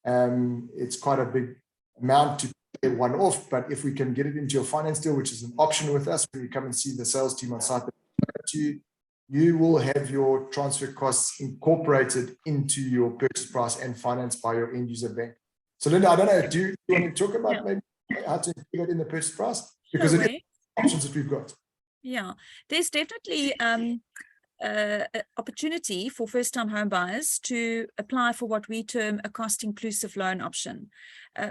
It's quite a big amount to pay one off, but if we can get it into your finance deal, which is an option with us when you come and see the sales team on site, you will have your transfer costs incorporated into your purchase price and financed by your end user bank. So Linda, I don't know, do you want to talk about maybe how to include that in the purchase price? Because it is options that we've got. Yeah, there's definitely opportunity for first-time home buyers to apply for what we term a cost-inclusive loan option.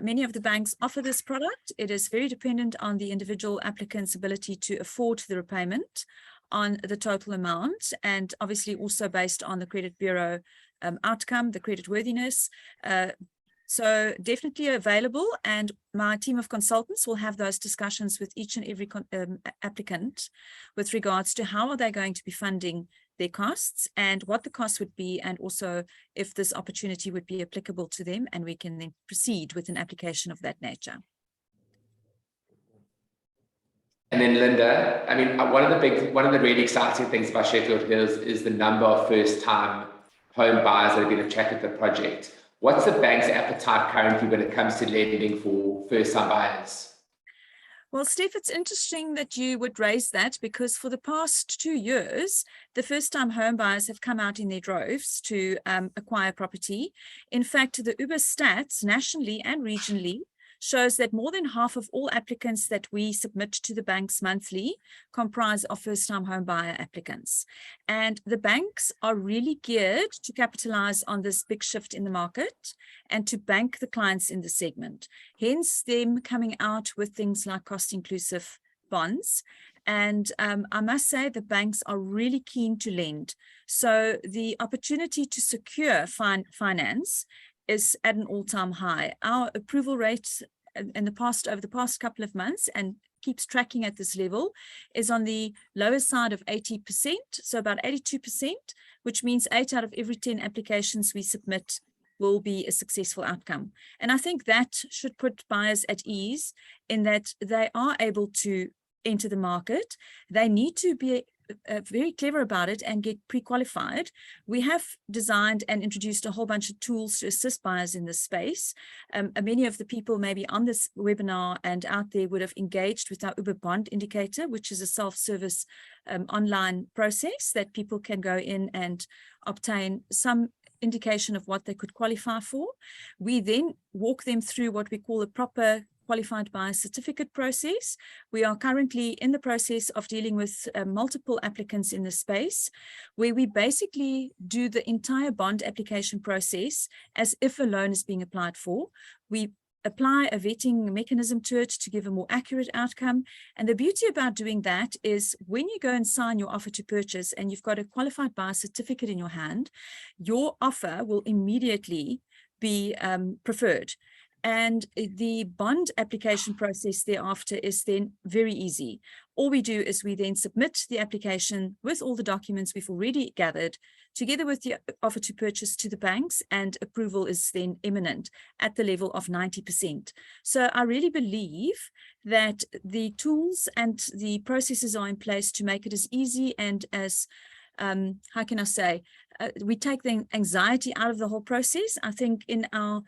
Many of the banks offer this product. It is very dependent on the individual applicant's ability to afford the repayment on the total amount, and obviously also based on the credit bureau outcome, the credit worthiness. So definitely available, and my team of consultants will have those discussions with each and every applicant with regards to how are they going to be funding their costs and what the cost would be, and also if this opportunity would be applicable to them, and we can then proceed with an application of that nature. And then Linda, I mean, one of the really exciting things about Sheffield Hills is the number of first-time home buyers that have been attracted to the project. What's the bank's appetite currently when it comes to lending for first-time buyers? Well, Steph, it's interesting that you would raise that, because for the past 2 years, the first-time home buyers have come out in their droves to acquire property. In fact, the Uber stats nationally and regionally shows that more than half of all applicants that we submit to the banks monthly comprise of first-time home buyer applicants. And the banks are really geared to capitalize on this big shift in the market and to bank the clients in the segment. Hence them coming out with things like cost-inclusive bonds. And I must say the banks are really keen to lend. So the opportunity to secure finance is at an all-time high. Our approval rate over the past couple of months, and keeps tracking at this level, is on the lower side of 80%, so about 82%, which means 8 out of every 10 applications we submit will be a successful outcome. And I think that should put buyers at ease in that they are able to enter the market. They need to be very clever about it and get pre-qualified. We have designed and introduced a whole bunch of tools to assist buyers in this space. Many of the people maybe on this webinar and out there would have engaged with our Uber Bond Indicator, which is a self-service online process that people can go in and obtain some indication of what they could qualify for. We then walk them through what we call a proper qualified buyer certificate process. We are currently in the process of dealing with multiple applicants in this space, where we basically do the entire bond application process as if a loan is being applied for. We apply a vetting mechanism to it to give a more accurate outcome. And the beauty about doing that is when you go and sign your offer to purchase and you've got a qualified buyer certificate in your hand, your offer will immediately be preferred. And the bond application process thereafter is then very easy. All we do is we then submit the application with all the documents we've already gathered, together with the offer to purchase to the banks, and approval is then imminent at the level of 90%. So I really believe that the tools and the processes are in place to make it as easy and as, how can I say, we take the anxiety out of the whole process. I think in our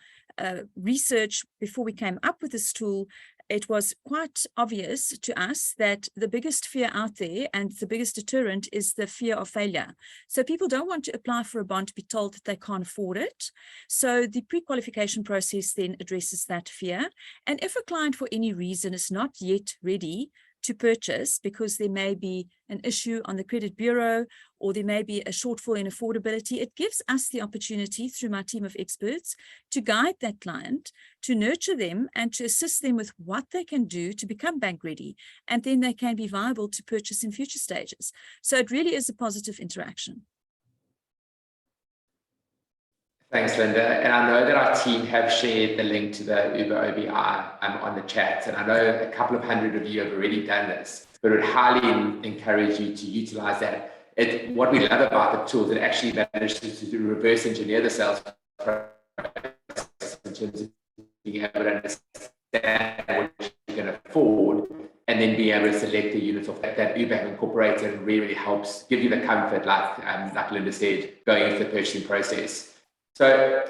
research before we came up with this tool, it was quite obvious to us that the biggest fear out there and the biggest deterrent is the fear of failure. So people don't want to apply for a bond to be told that they can't afford it. So the pre-qualification process then addresses that fear. And if a client for any reason is not yet ready to purchase, because there may be an issue on the credit bureau or there may be a shortfall in affordability, it gives us the opportunity through my team of experts to guide that client, to nurture them and to assist them with what they can do to become bank ready, and then they can be viable to purchase in future stages. So it really is a positive interaction. Thanks, Linda. And I know that our team have shared the link to the Uber OBI on the chat. And I know a couple of hundred of you have already done this, but I would highly encourage you to utilize that. What we love about the tool is it actually manages to reverse engineer the sales process in terms of being able to understand what you can afford, and then being able to select the units of that Uber have incorporated, and really helps give you the comfort, like Linda said, going into the purchasing process. So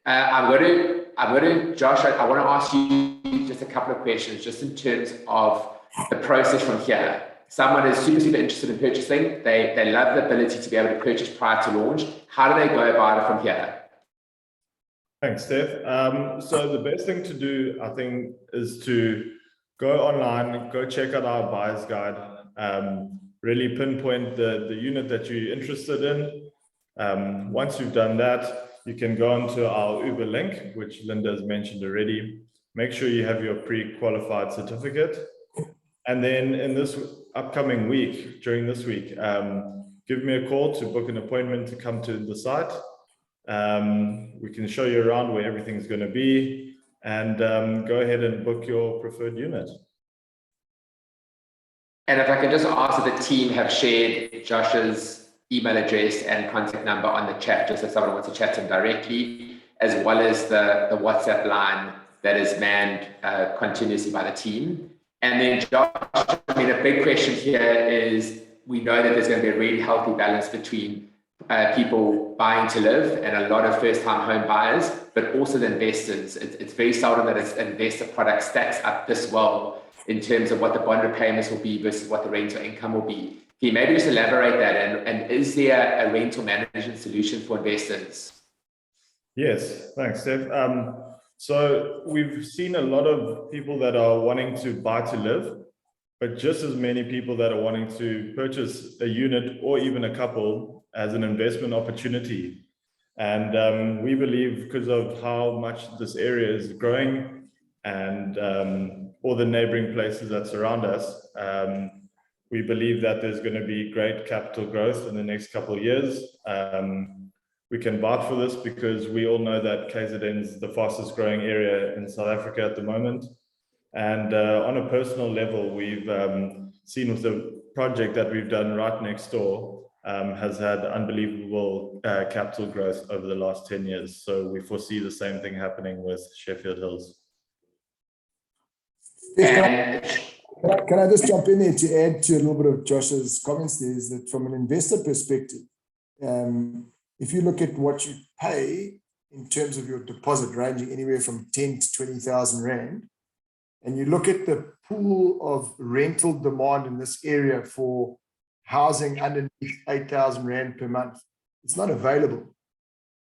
I'm going to Josh, I want to ask you just a couple of questions, just in terms of the process from here. Someone is super interested in purchasing. They love the ability to be able to purchase prior to launch. How do they go about it from here? Thanks, Steph. So the best thing to do, I think, is to go online, go check out our buyer's guide, really pinpoint the unit that you're interested in. Once you've done that, you can go onto our Uber link, which Linda has mentioned already. Make sure you have your pre-qualified certificate. And then in this upcoming week, during this week, give me a call to book an appointment to come to the site. We can show you around where everything's going to be, and go ahead and book your preferred unit. And if I can just ask that the team have shared Josh's email address and contact number on the chat, just if someone wants to chat to him directly, as well as the WhatsApp line that is manned continuously by the team. And then Josh, I mean, a big question here is, we know that there's going to be a really healthy balance between people buying to live and a lot of first-time home buyers, but also the investors. It's very seldom that an investor product stacks up this well in terms of what the bond repayments will be versus what the rental income will be. Can you maybe just elaborate that? And is there a rental management solution for investors? Yes, thanks, Steph. So we've seen a lot of people that are wanting to buy to live, but just as many people that are wanting to purchase a unit or even a couple as an investment opportunity. And we believe, because of how much this area is growing and all the neighboring places that surround us, we believe that there's going to be great capital growth in the next couple of years. We can vouch for this because we all know that KZN is the fastest growing area in South Africa at the moment. And on a personal level, we've seen with the project that we've done right next door, has had unbelievable capital growth over the last 10 years. So we foresee the same thing happening with Sheffield Hills. Can I just jump in there to add to a little bit of Josh's comments there, is that from an investor perspective, if you look at what you pay in terms of your deposit ranging anywhere from 10 to 20,000 Rand, and you look at the pool of rental demand in this area for housing underneath 8,000 Rand per month, it's not available.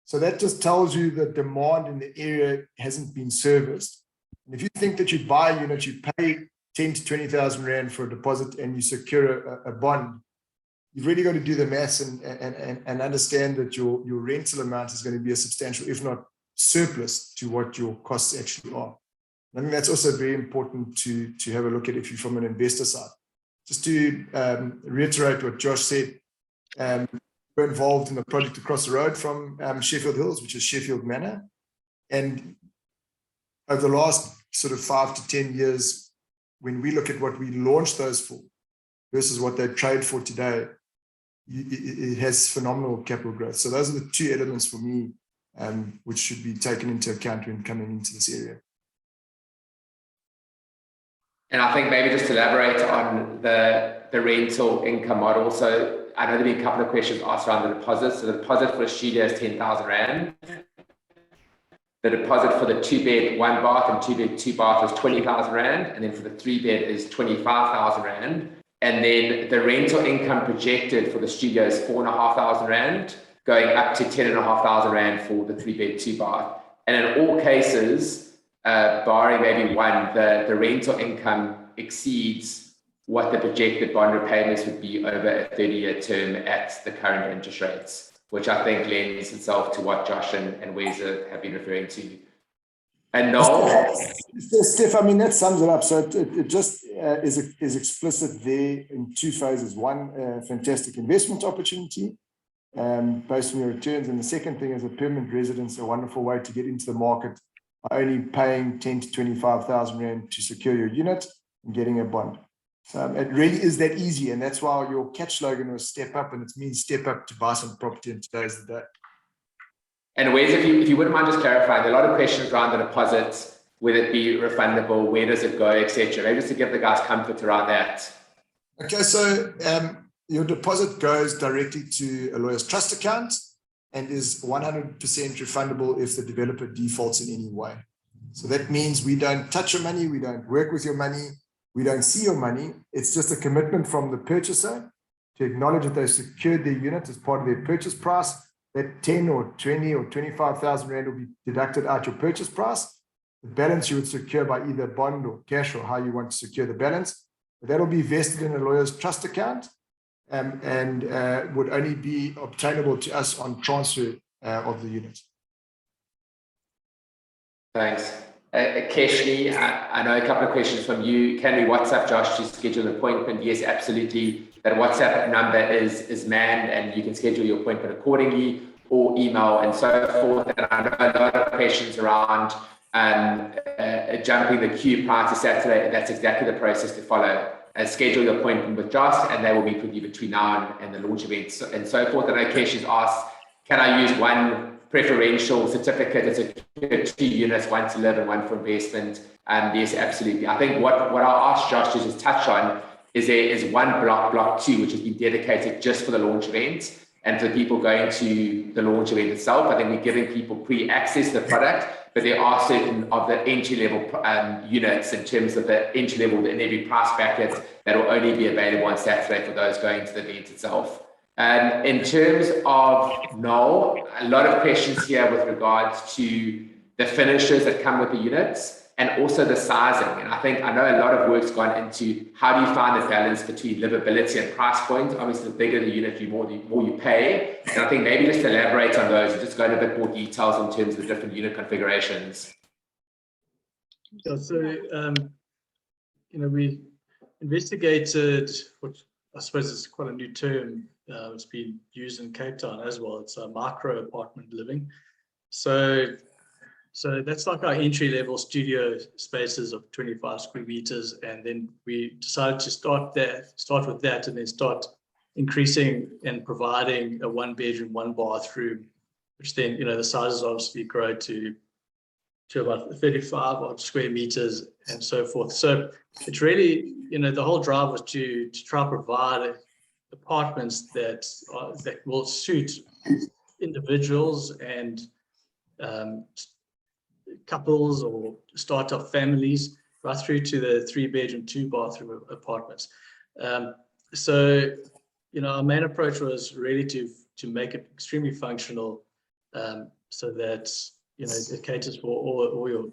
So that just tells you that demand in the area hasn't been serviced. And if you think that you buy a unit, you pay 10 to 20,000 Rand for a deposit and you secure a bond, you've really got to do the maths and understand that your rental amount is going to be a substantial, if not surplus, to what your costs actually are. I think that's also very important to have a look at if you're from an investor side. Just to reiterate what Josh said, we're involved in a project across the road from Sheffield Hills, which is Sheffield Manor. And over the last sort of 5 to 10 years, when we look at what we launched those for versus what they trade for today, it has phenomenal capital growth. So those are the two elements for me, which should be taken into account when coming into this area. And I think maybe just to elaborate on the rental income model. So I know there've been a couple of questions asked around the deposit. So the deposit for a studio is 10,000 Rand. The deposit for the 2-bed, 1 bath and 2-bed, 2 bath is 20,000 Rand. And then for the 3-bed is 25,000 Rand. And then the rental income projected for the studio is 4,500 Rand, going up to 10,500 Rand for the 3-bed, 2 bath. And in all cases, barring maybe one, the rental income exceeds what the projected bond repayments would be over a 30-year term at the current interest rates, which I think lends itself to what Josh and Weza have been referring to. And Noel? Steph, I mean, that sums it up. So it just is explicit there in 2 phases. One, fantastic investment opportunity based on your returns. And the second thing is a permanent residence, a wonderful way to get into the market by only paying 10 to 25,000 Rand to secure your unit and getting a bond. So it really is that easy. And that's why your catch slogan was step up, and it means step up to buy some property, and today's the day. And Wes, if you wouldn't mind just clarifying, there are a lot of questions around the deposits Will it be refundable? Where does it go, etc.? Maybe just to give the guys comfort around that. Okay, so your deposit goes directly to a lawyer's trust account and is 100% refundable if the developer defaults in any way. So that means we don't touch your money, we don't work with your money, we don't see your money. It's just a commitment from the purchaser to acknowledge that they've secured their unit as part of their purchase price. That 10 or 20 or 25,000 Rand will be deducted out your purchase price. The balance you would secure by either bond or cash or how you want to secure the balance. But that'll be vested in a lawyer's trust account and would only be obtainable to us on transfer of the unit. Thanks. Keshni, I know a couple of questions from you. Can we WhatsApp Josh to schedule an appointment? Yes, absolutely. That WhatsApp number is manned and you can schedule your appointment accordingly, or email and so forth. And I know a lot of questions around jumping the queue prior to Saturday. That's exactly the process to follow. Schedule your appointment with Josh and they will meet with you between now and the launch event and so forth. And Keshni's asked, can I use one preferential certificate to secure 2 units, one to live and one for investment? Yes, absolutely. I think what I'll ask Josh to just touch on is there is one block 2, which has been dedicated just for the launch event and for people going to the launch event itself. I think we're giving people pre-access to the product, but there are certain of the entry-level units in terms of the entry-level in every price bracket that will only be available on Saturday for those going to the event itself. In terms of Noel, a lot of questions here with regards to the finishes that come with the units and also the sizing. And I know a lot of work's gone into how do you find the balance between livability and price point. Obviously, the bigger the unit, the more you pay. And I think maybe just elaborate on those and just go into a bit more details in terms of the different unit configurations. Yeah, so, we investigated what I suppose is quite a new term. It's been used in Cape Town as well. It's a micro apartment living. So that's like our entry-level studio spaces of 25 square meters, and then we decided to start with that, and then start increasing and providing a 1-bedroom, 1-bathroom, which then the sizes obviously grow to about 35 odd square meters and so forth. So it's really the whole drive was to try to provide apartments that will suit individuals and couples or startup families, right through to the 3-bedroom, 2-bathroom apartments. So our main approach was really to make it extremely functional, so that it caters for all your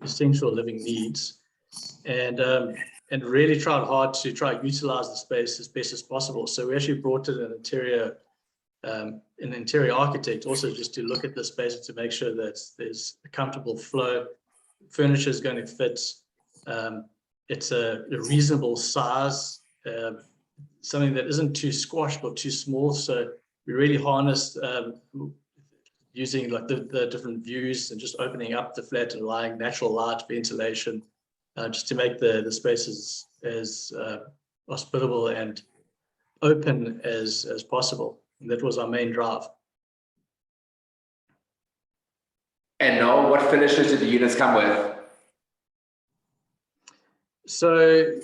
essential living needs, and really tried hard to try to utilize the space as best as possible. So we actually brought in an interior architect also just to look at the space and to make sure that there's a comfortable flow. Furniture is going to fit. It's a reasonable size, something that isn't too squashed or too small. So we really harnessed using like the different views and just opening up the flat and allowing natural light, ventilation, just to make the spaces as hospitable and open as possible. And that was our main drive. And Noel, what finishes do the units come with? So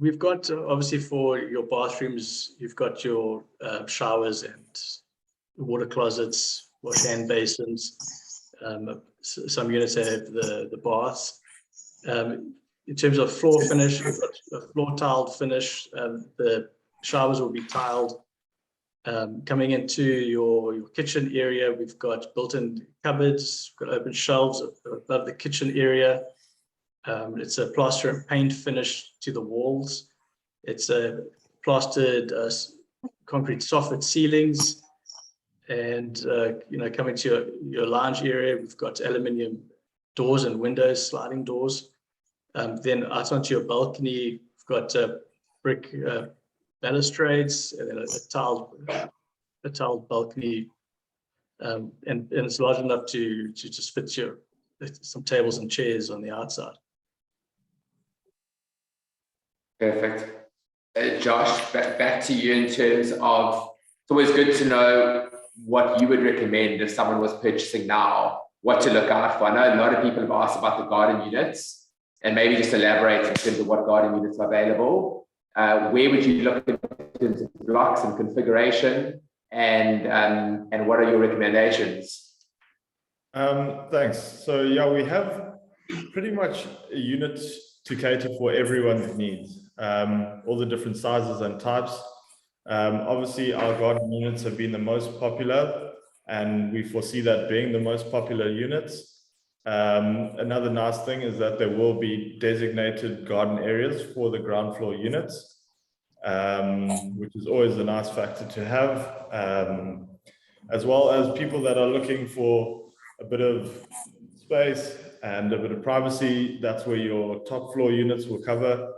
we've got, obviously for your bathrooms, you've got your showers and water closets, wash hand basins. Some units have the baths. In terms of floor finish, we've got a floor tiled finish. The showers will be tiled. Coming into your kitchen area, we've got built-in cupboards, we've got open shelves above the kitchen area. It's a plaster and paint finish to the walls. It's a plastered concrete soffit ceilings. And coming to your lounge area, we've got aluminium doors and windows, sliding doors. Then out onto your balcony, we've got brick balustrades and then a tiled balcony, and it's large enough to just fit some tables and chairs on the outside. Perfect. Josh, back to you in terms of, it's always good to know what you would recommend if someone was purchasing now what to look out for? I know a lot of people have asked about the garden units, and maybe just elaborate in terms of what garden units are available. Where would you look in terms of blocks and configuration, and what are your recommendations? Thanks. So yeah, we have pretty much a unit to cater for everyone's needs, all the different sizes and types. Obviously, our garden units have been the most popular, and we foresee that being the most popular units. Another nice thing is that there will be designated garden areas for the ground floor units, which is always a nice factor to have, as well as people that are looking for a bit of space and a bit of privacy. That's where your top floor units will cover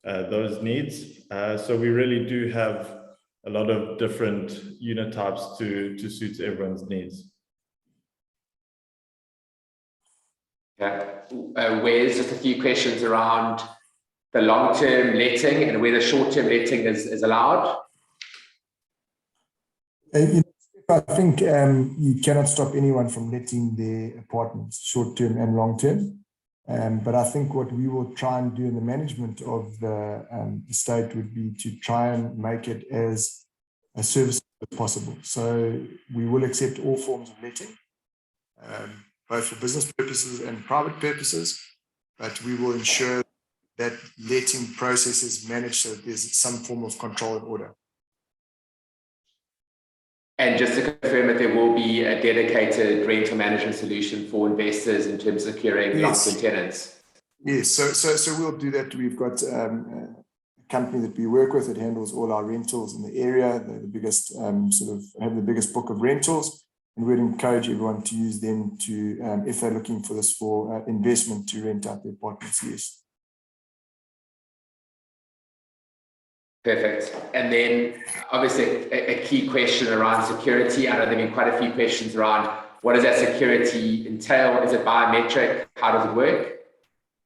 those needs. So we really do have a lot of different unit types to suit everyone's needs. Okay. Where's just a few questions around the long-term letting and where the short-term letting is allowed? I think you cannot stop anyone from letting their apartments short-term and long-term. But I think what we will try and do in the management of the estate would be to try and make it as a service as possible. So we will accept all forms of letting, both for business purposes and private purposes, but we will ensure that letting process is managed so that there's some form of control and order. And just to confirm that there will be a dedicated rental management solution for investors in terms of securing long-term tenants. Yes, so we'll do that. We've got a company that we work with that handles all our rentals in the area. They're the biggest, have the biggest book of rentals, and we'd encourage everyone to use them to, if they're looking for this for investment, to rent out their apartments. Yes. Perfect. And then obviously a key question around security. I know there have been quite a few questions around what does that security entail? Is it biometric? How does it work?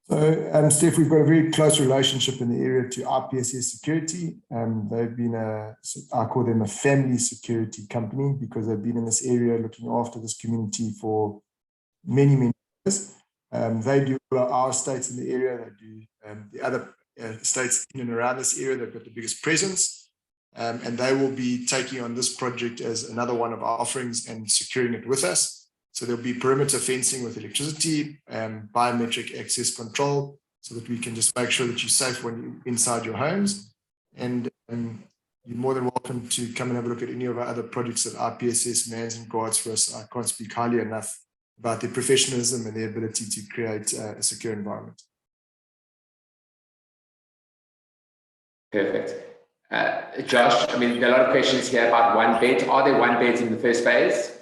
So, Steph, we've got a very close relationship in the area to RPSS Security. They've been I call them a family security company because they've been in this area looking after this community for many, many years. They do our estates in the area. They do the other estates in and around this area. They've got the biggest presence, and they will be taking on this project as another one of our offerings and securing it with us. So there'll be perimeter fencing with electricity, biometric access control, so that we can just make sure that you're safe when you're inside your homes. And you're more than welcome to come and have a look at any of our other projects that RPSS mans and guards for us. I can't speak highly enough about their professionalism and their ability to create a secure environment. Perfect. Josh, I mean, there are a lot of questions here about one bed. Are there one beds in the first phase?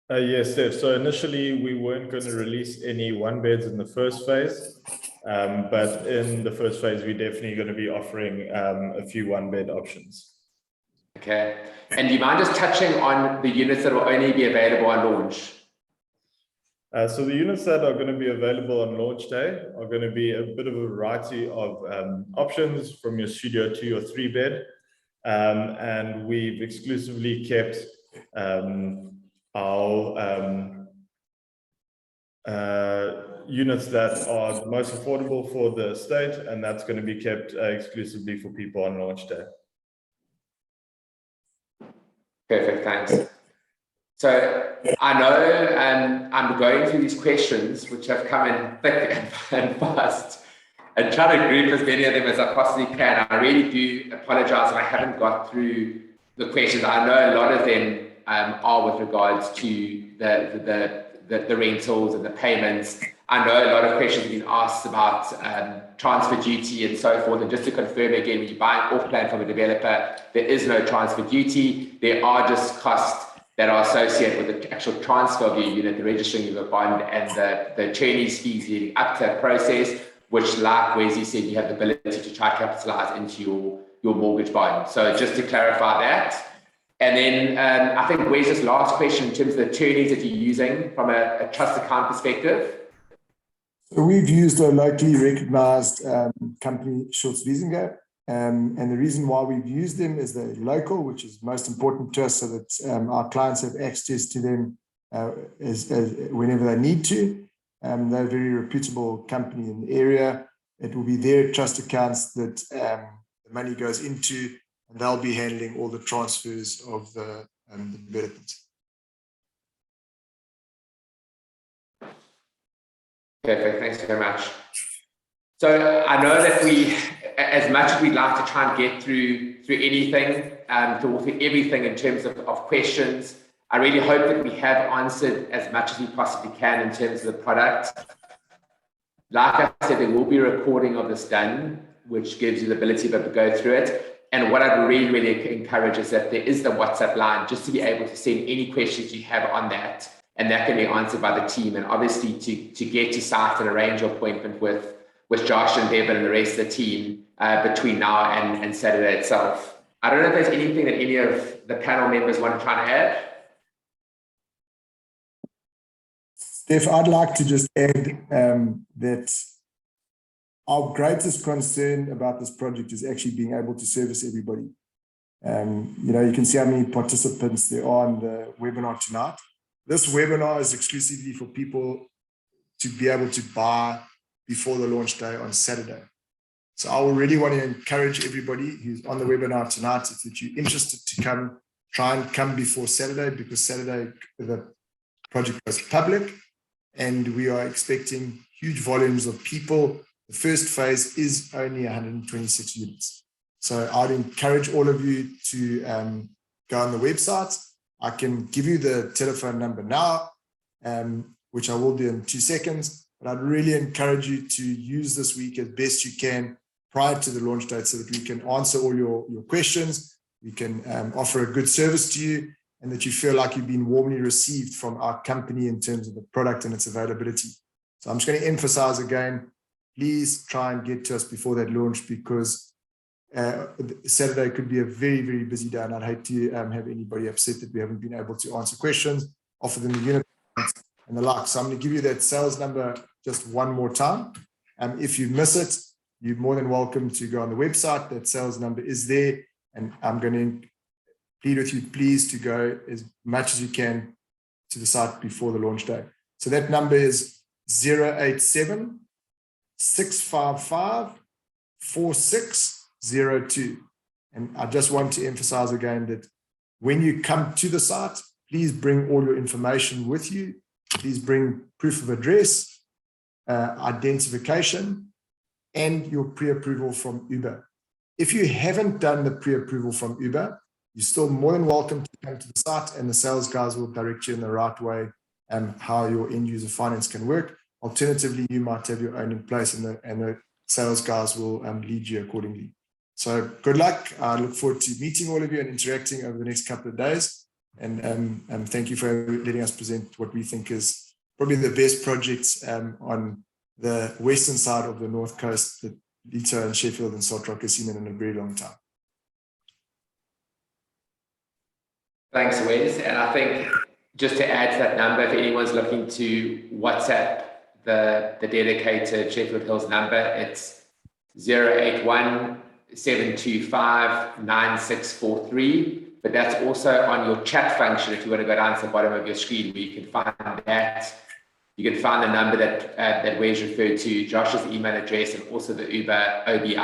Yes, Steph. So initially we weren't going to release any one beds in the first phase, but in the first phase we're definitely going to be offering a few one bed options. Okay. And do you mind just touching on the units that will only be available on launch? So the units that are going to be available on launch day are going to be a bit of a variety of options, from your studio to your 3-bed, and we've exclusively kept our units that are the most affordable for the estate, and that's going to be kept exclusively for people on launch day. Perfect, thanks. So I know I'm going through these questions which have come in thick and fast, and trying to group as many of them as I possibly can. I really do apologize if I haven't got through the questions. I know a lot of them are with regards to the rentals and the payments. I know a lot of questions have been asked about transfer duty and so forth. And just to confirm again, when you buy an off-plan from a developer, there is no transfer duty. There are just costs that are associated with the actual transfer of your unit, the registering of your bond, and the attorney's fees leading up to that process, which, like Wesley said, you have the ability to try to capitalize into your mortgage bond. So just to clarify that. And then I think Wes's last question in terms of the attorneys that you're using from a trust account perspective. So we've used a locally recognized company, Schultz Wiesinger, and the reason why we've used them is they're local, which is most important to us, so that our clients have access to them whenever they need to. They're a very reputable company in the area. It will be their trust accounts that the money goes into, and they'll be handling all the transfers of the development. Perfect, thanks very much. So I know that we, as much as we'd like to try and get through anything, through everything in terms of questions, I really hope that we have answered as much as we possibly can in terms of the product. Like I said, there will be a recording of this done, which gives you the ability to go through it. And what I'd really encourage is that there is the WhatsApp line, just to be able to send any questions you have on that, and that can be answered by the team. And obviously to get to site and arrange your appointment with Josh and Bevan and the rest of the team between now and Saturday itself. I don't know if there's anything that any of the panel members want to try to add. Steph, I'd like to just add that our greatest concern about this project is actually being able to service everybody. You can see how many participants there are on the webinar tonight. This webinar is exclusively for people to be able to buy before the launch day on Saturday. So I will really want to encourage everybody who's on the webinar tonight, if you're interested to try and come before Saturday, because Saturday the project goes public and we are expecting huge volumes of people. The first phase is only 126 units. So I'd encourage all of you to go on the website. I can give you the telephone number now, which I will do in 2 seconds, but I'd really encourage you to use this week as best you can prior to the launch date so that we can answer all your questions, we can offer a good service to you, and that you feel like you've been warmly received from our company in terms of the product and its availability. So I'm just going to emphasize again, please try and get to us before that launch, because Saturday could be a very, very busy day, and I'd hate to have anybody upset that we haven't been able to answer questions, offer them the unit and the like. So I'm going to give you that sales number just one more time. If you miss it, you're more than welcome to go on the website. That sales number is there, and I'm going to plead with you, please, to go as much as you can to the site before the launch day. So that number is 087 655 4602. And I just want to emphasize again that when you come to the site, please bring all your information with you. Please bring proof of address, identification, and your pre-approval from Uber. If you haven't done the pre-approval from Uber, you're still more than welcome to come to the site, and the sales guys will direct you in the right way and how your end user finance can work. Alternatively, you might have your own in place, and the sales guys will lead you accordingly. So good luck. I look forward to meeting all of you and interacting over the next couple of days. And thank you for letting us present what we think is probably the best projects on the western side of the North Coast that Lito and Sheffield and Saltrock has seen in a very long time. Thanks, Wes. And I think just to add to that number, if anyone's looking to WhatsApp the dedicated Sheffield Hills number, it's 081 725 9643. But that's also on your chat function. If you want to go down to the bottom of your screen, where you can find that. You can find the number that Wes referred to, Josh's email address, and also the Uber OBI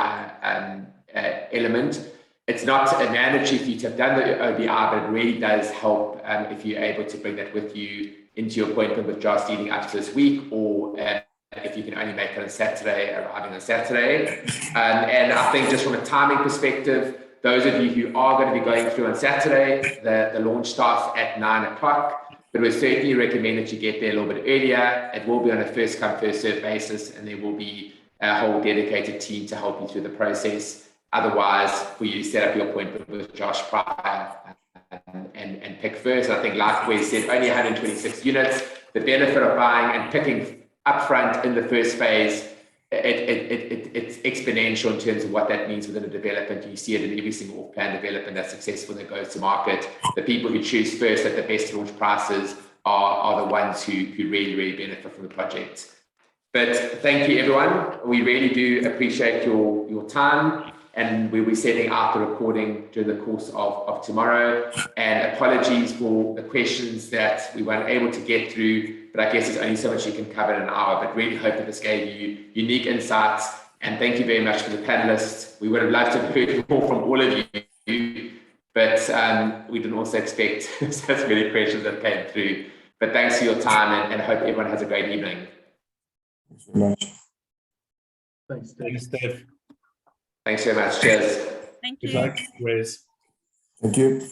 element. It's not a mandatory for you to have done the OBI, but it really does help if you're able to bring that with you into your appointment with Josh leading up to this week, or if you can only make it on a Saturday, arriving on Saturday. And I think just from a timing perspective, those of you who are going to be going through on Saturday, the launch starts at 9 o'clock, but we certainly recommend that you get there a little bit earlier. It will be on a first come, first served basis, and there will be a whole dedicated team to help you through the process. Otherwise, for you to set up your appointment with Josh prior and pick first. I think, like we said, only 126 units. The benefit of buying and picking upfront in the first phase, it's exponential in terms of what that means within a development. You see it in every single off-plan development that's successful that goes to market. The people who choose first at the best launch prices are the ones who really, really benefit from the project. But thank you, everyone. We really do appreciate your time. and we'll be sending out the recording during the course of tomorrow. And apologies for the questions that we weren't able to get through, but I guess there's only so much you can cover in an hour, but really hope that this gave you unique insights. And thank you very much for the panelists. We would have loved to have heard more from all of you, but we didn't also expect such many questions that came through. But thanks for your time, and hope everyone has a great evening. Thanks very much. Thanks, Dave. Thanks, Dave. Thanks very much. Cheers. Thank Good you. luck, Wes. Thank you.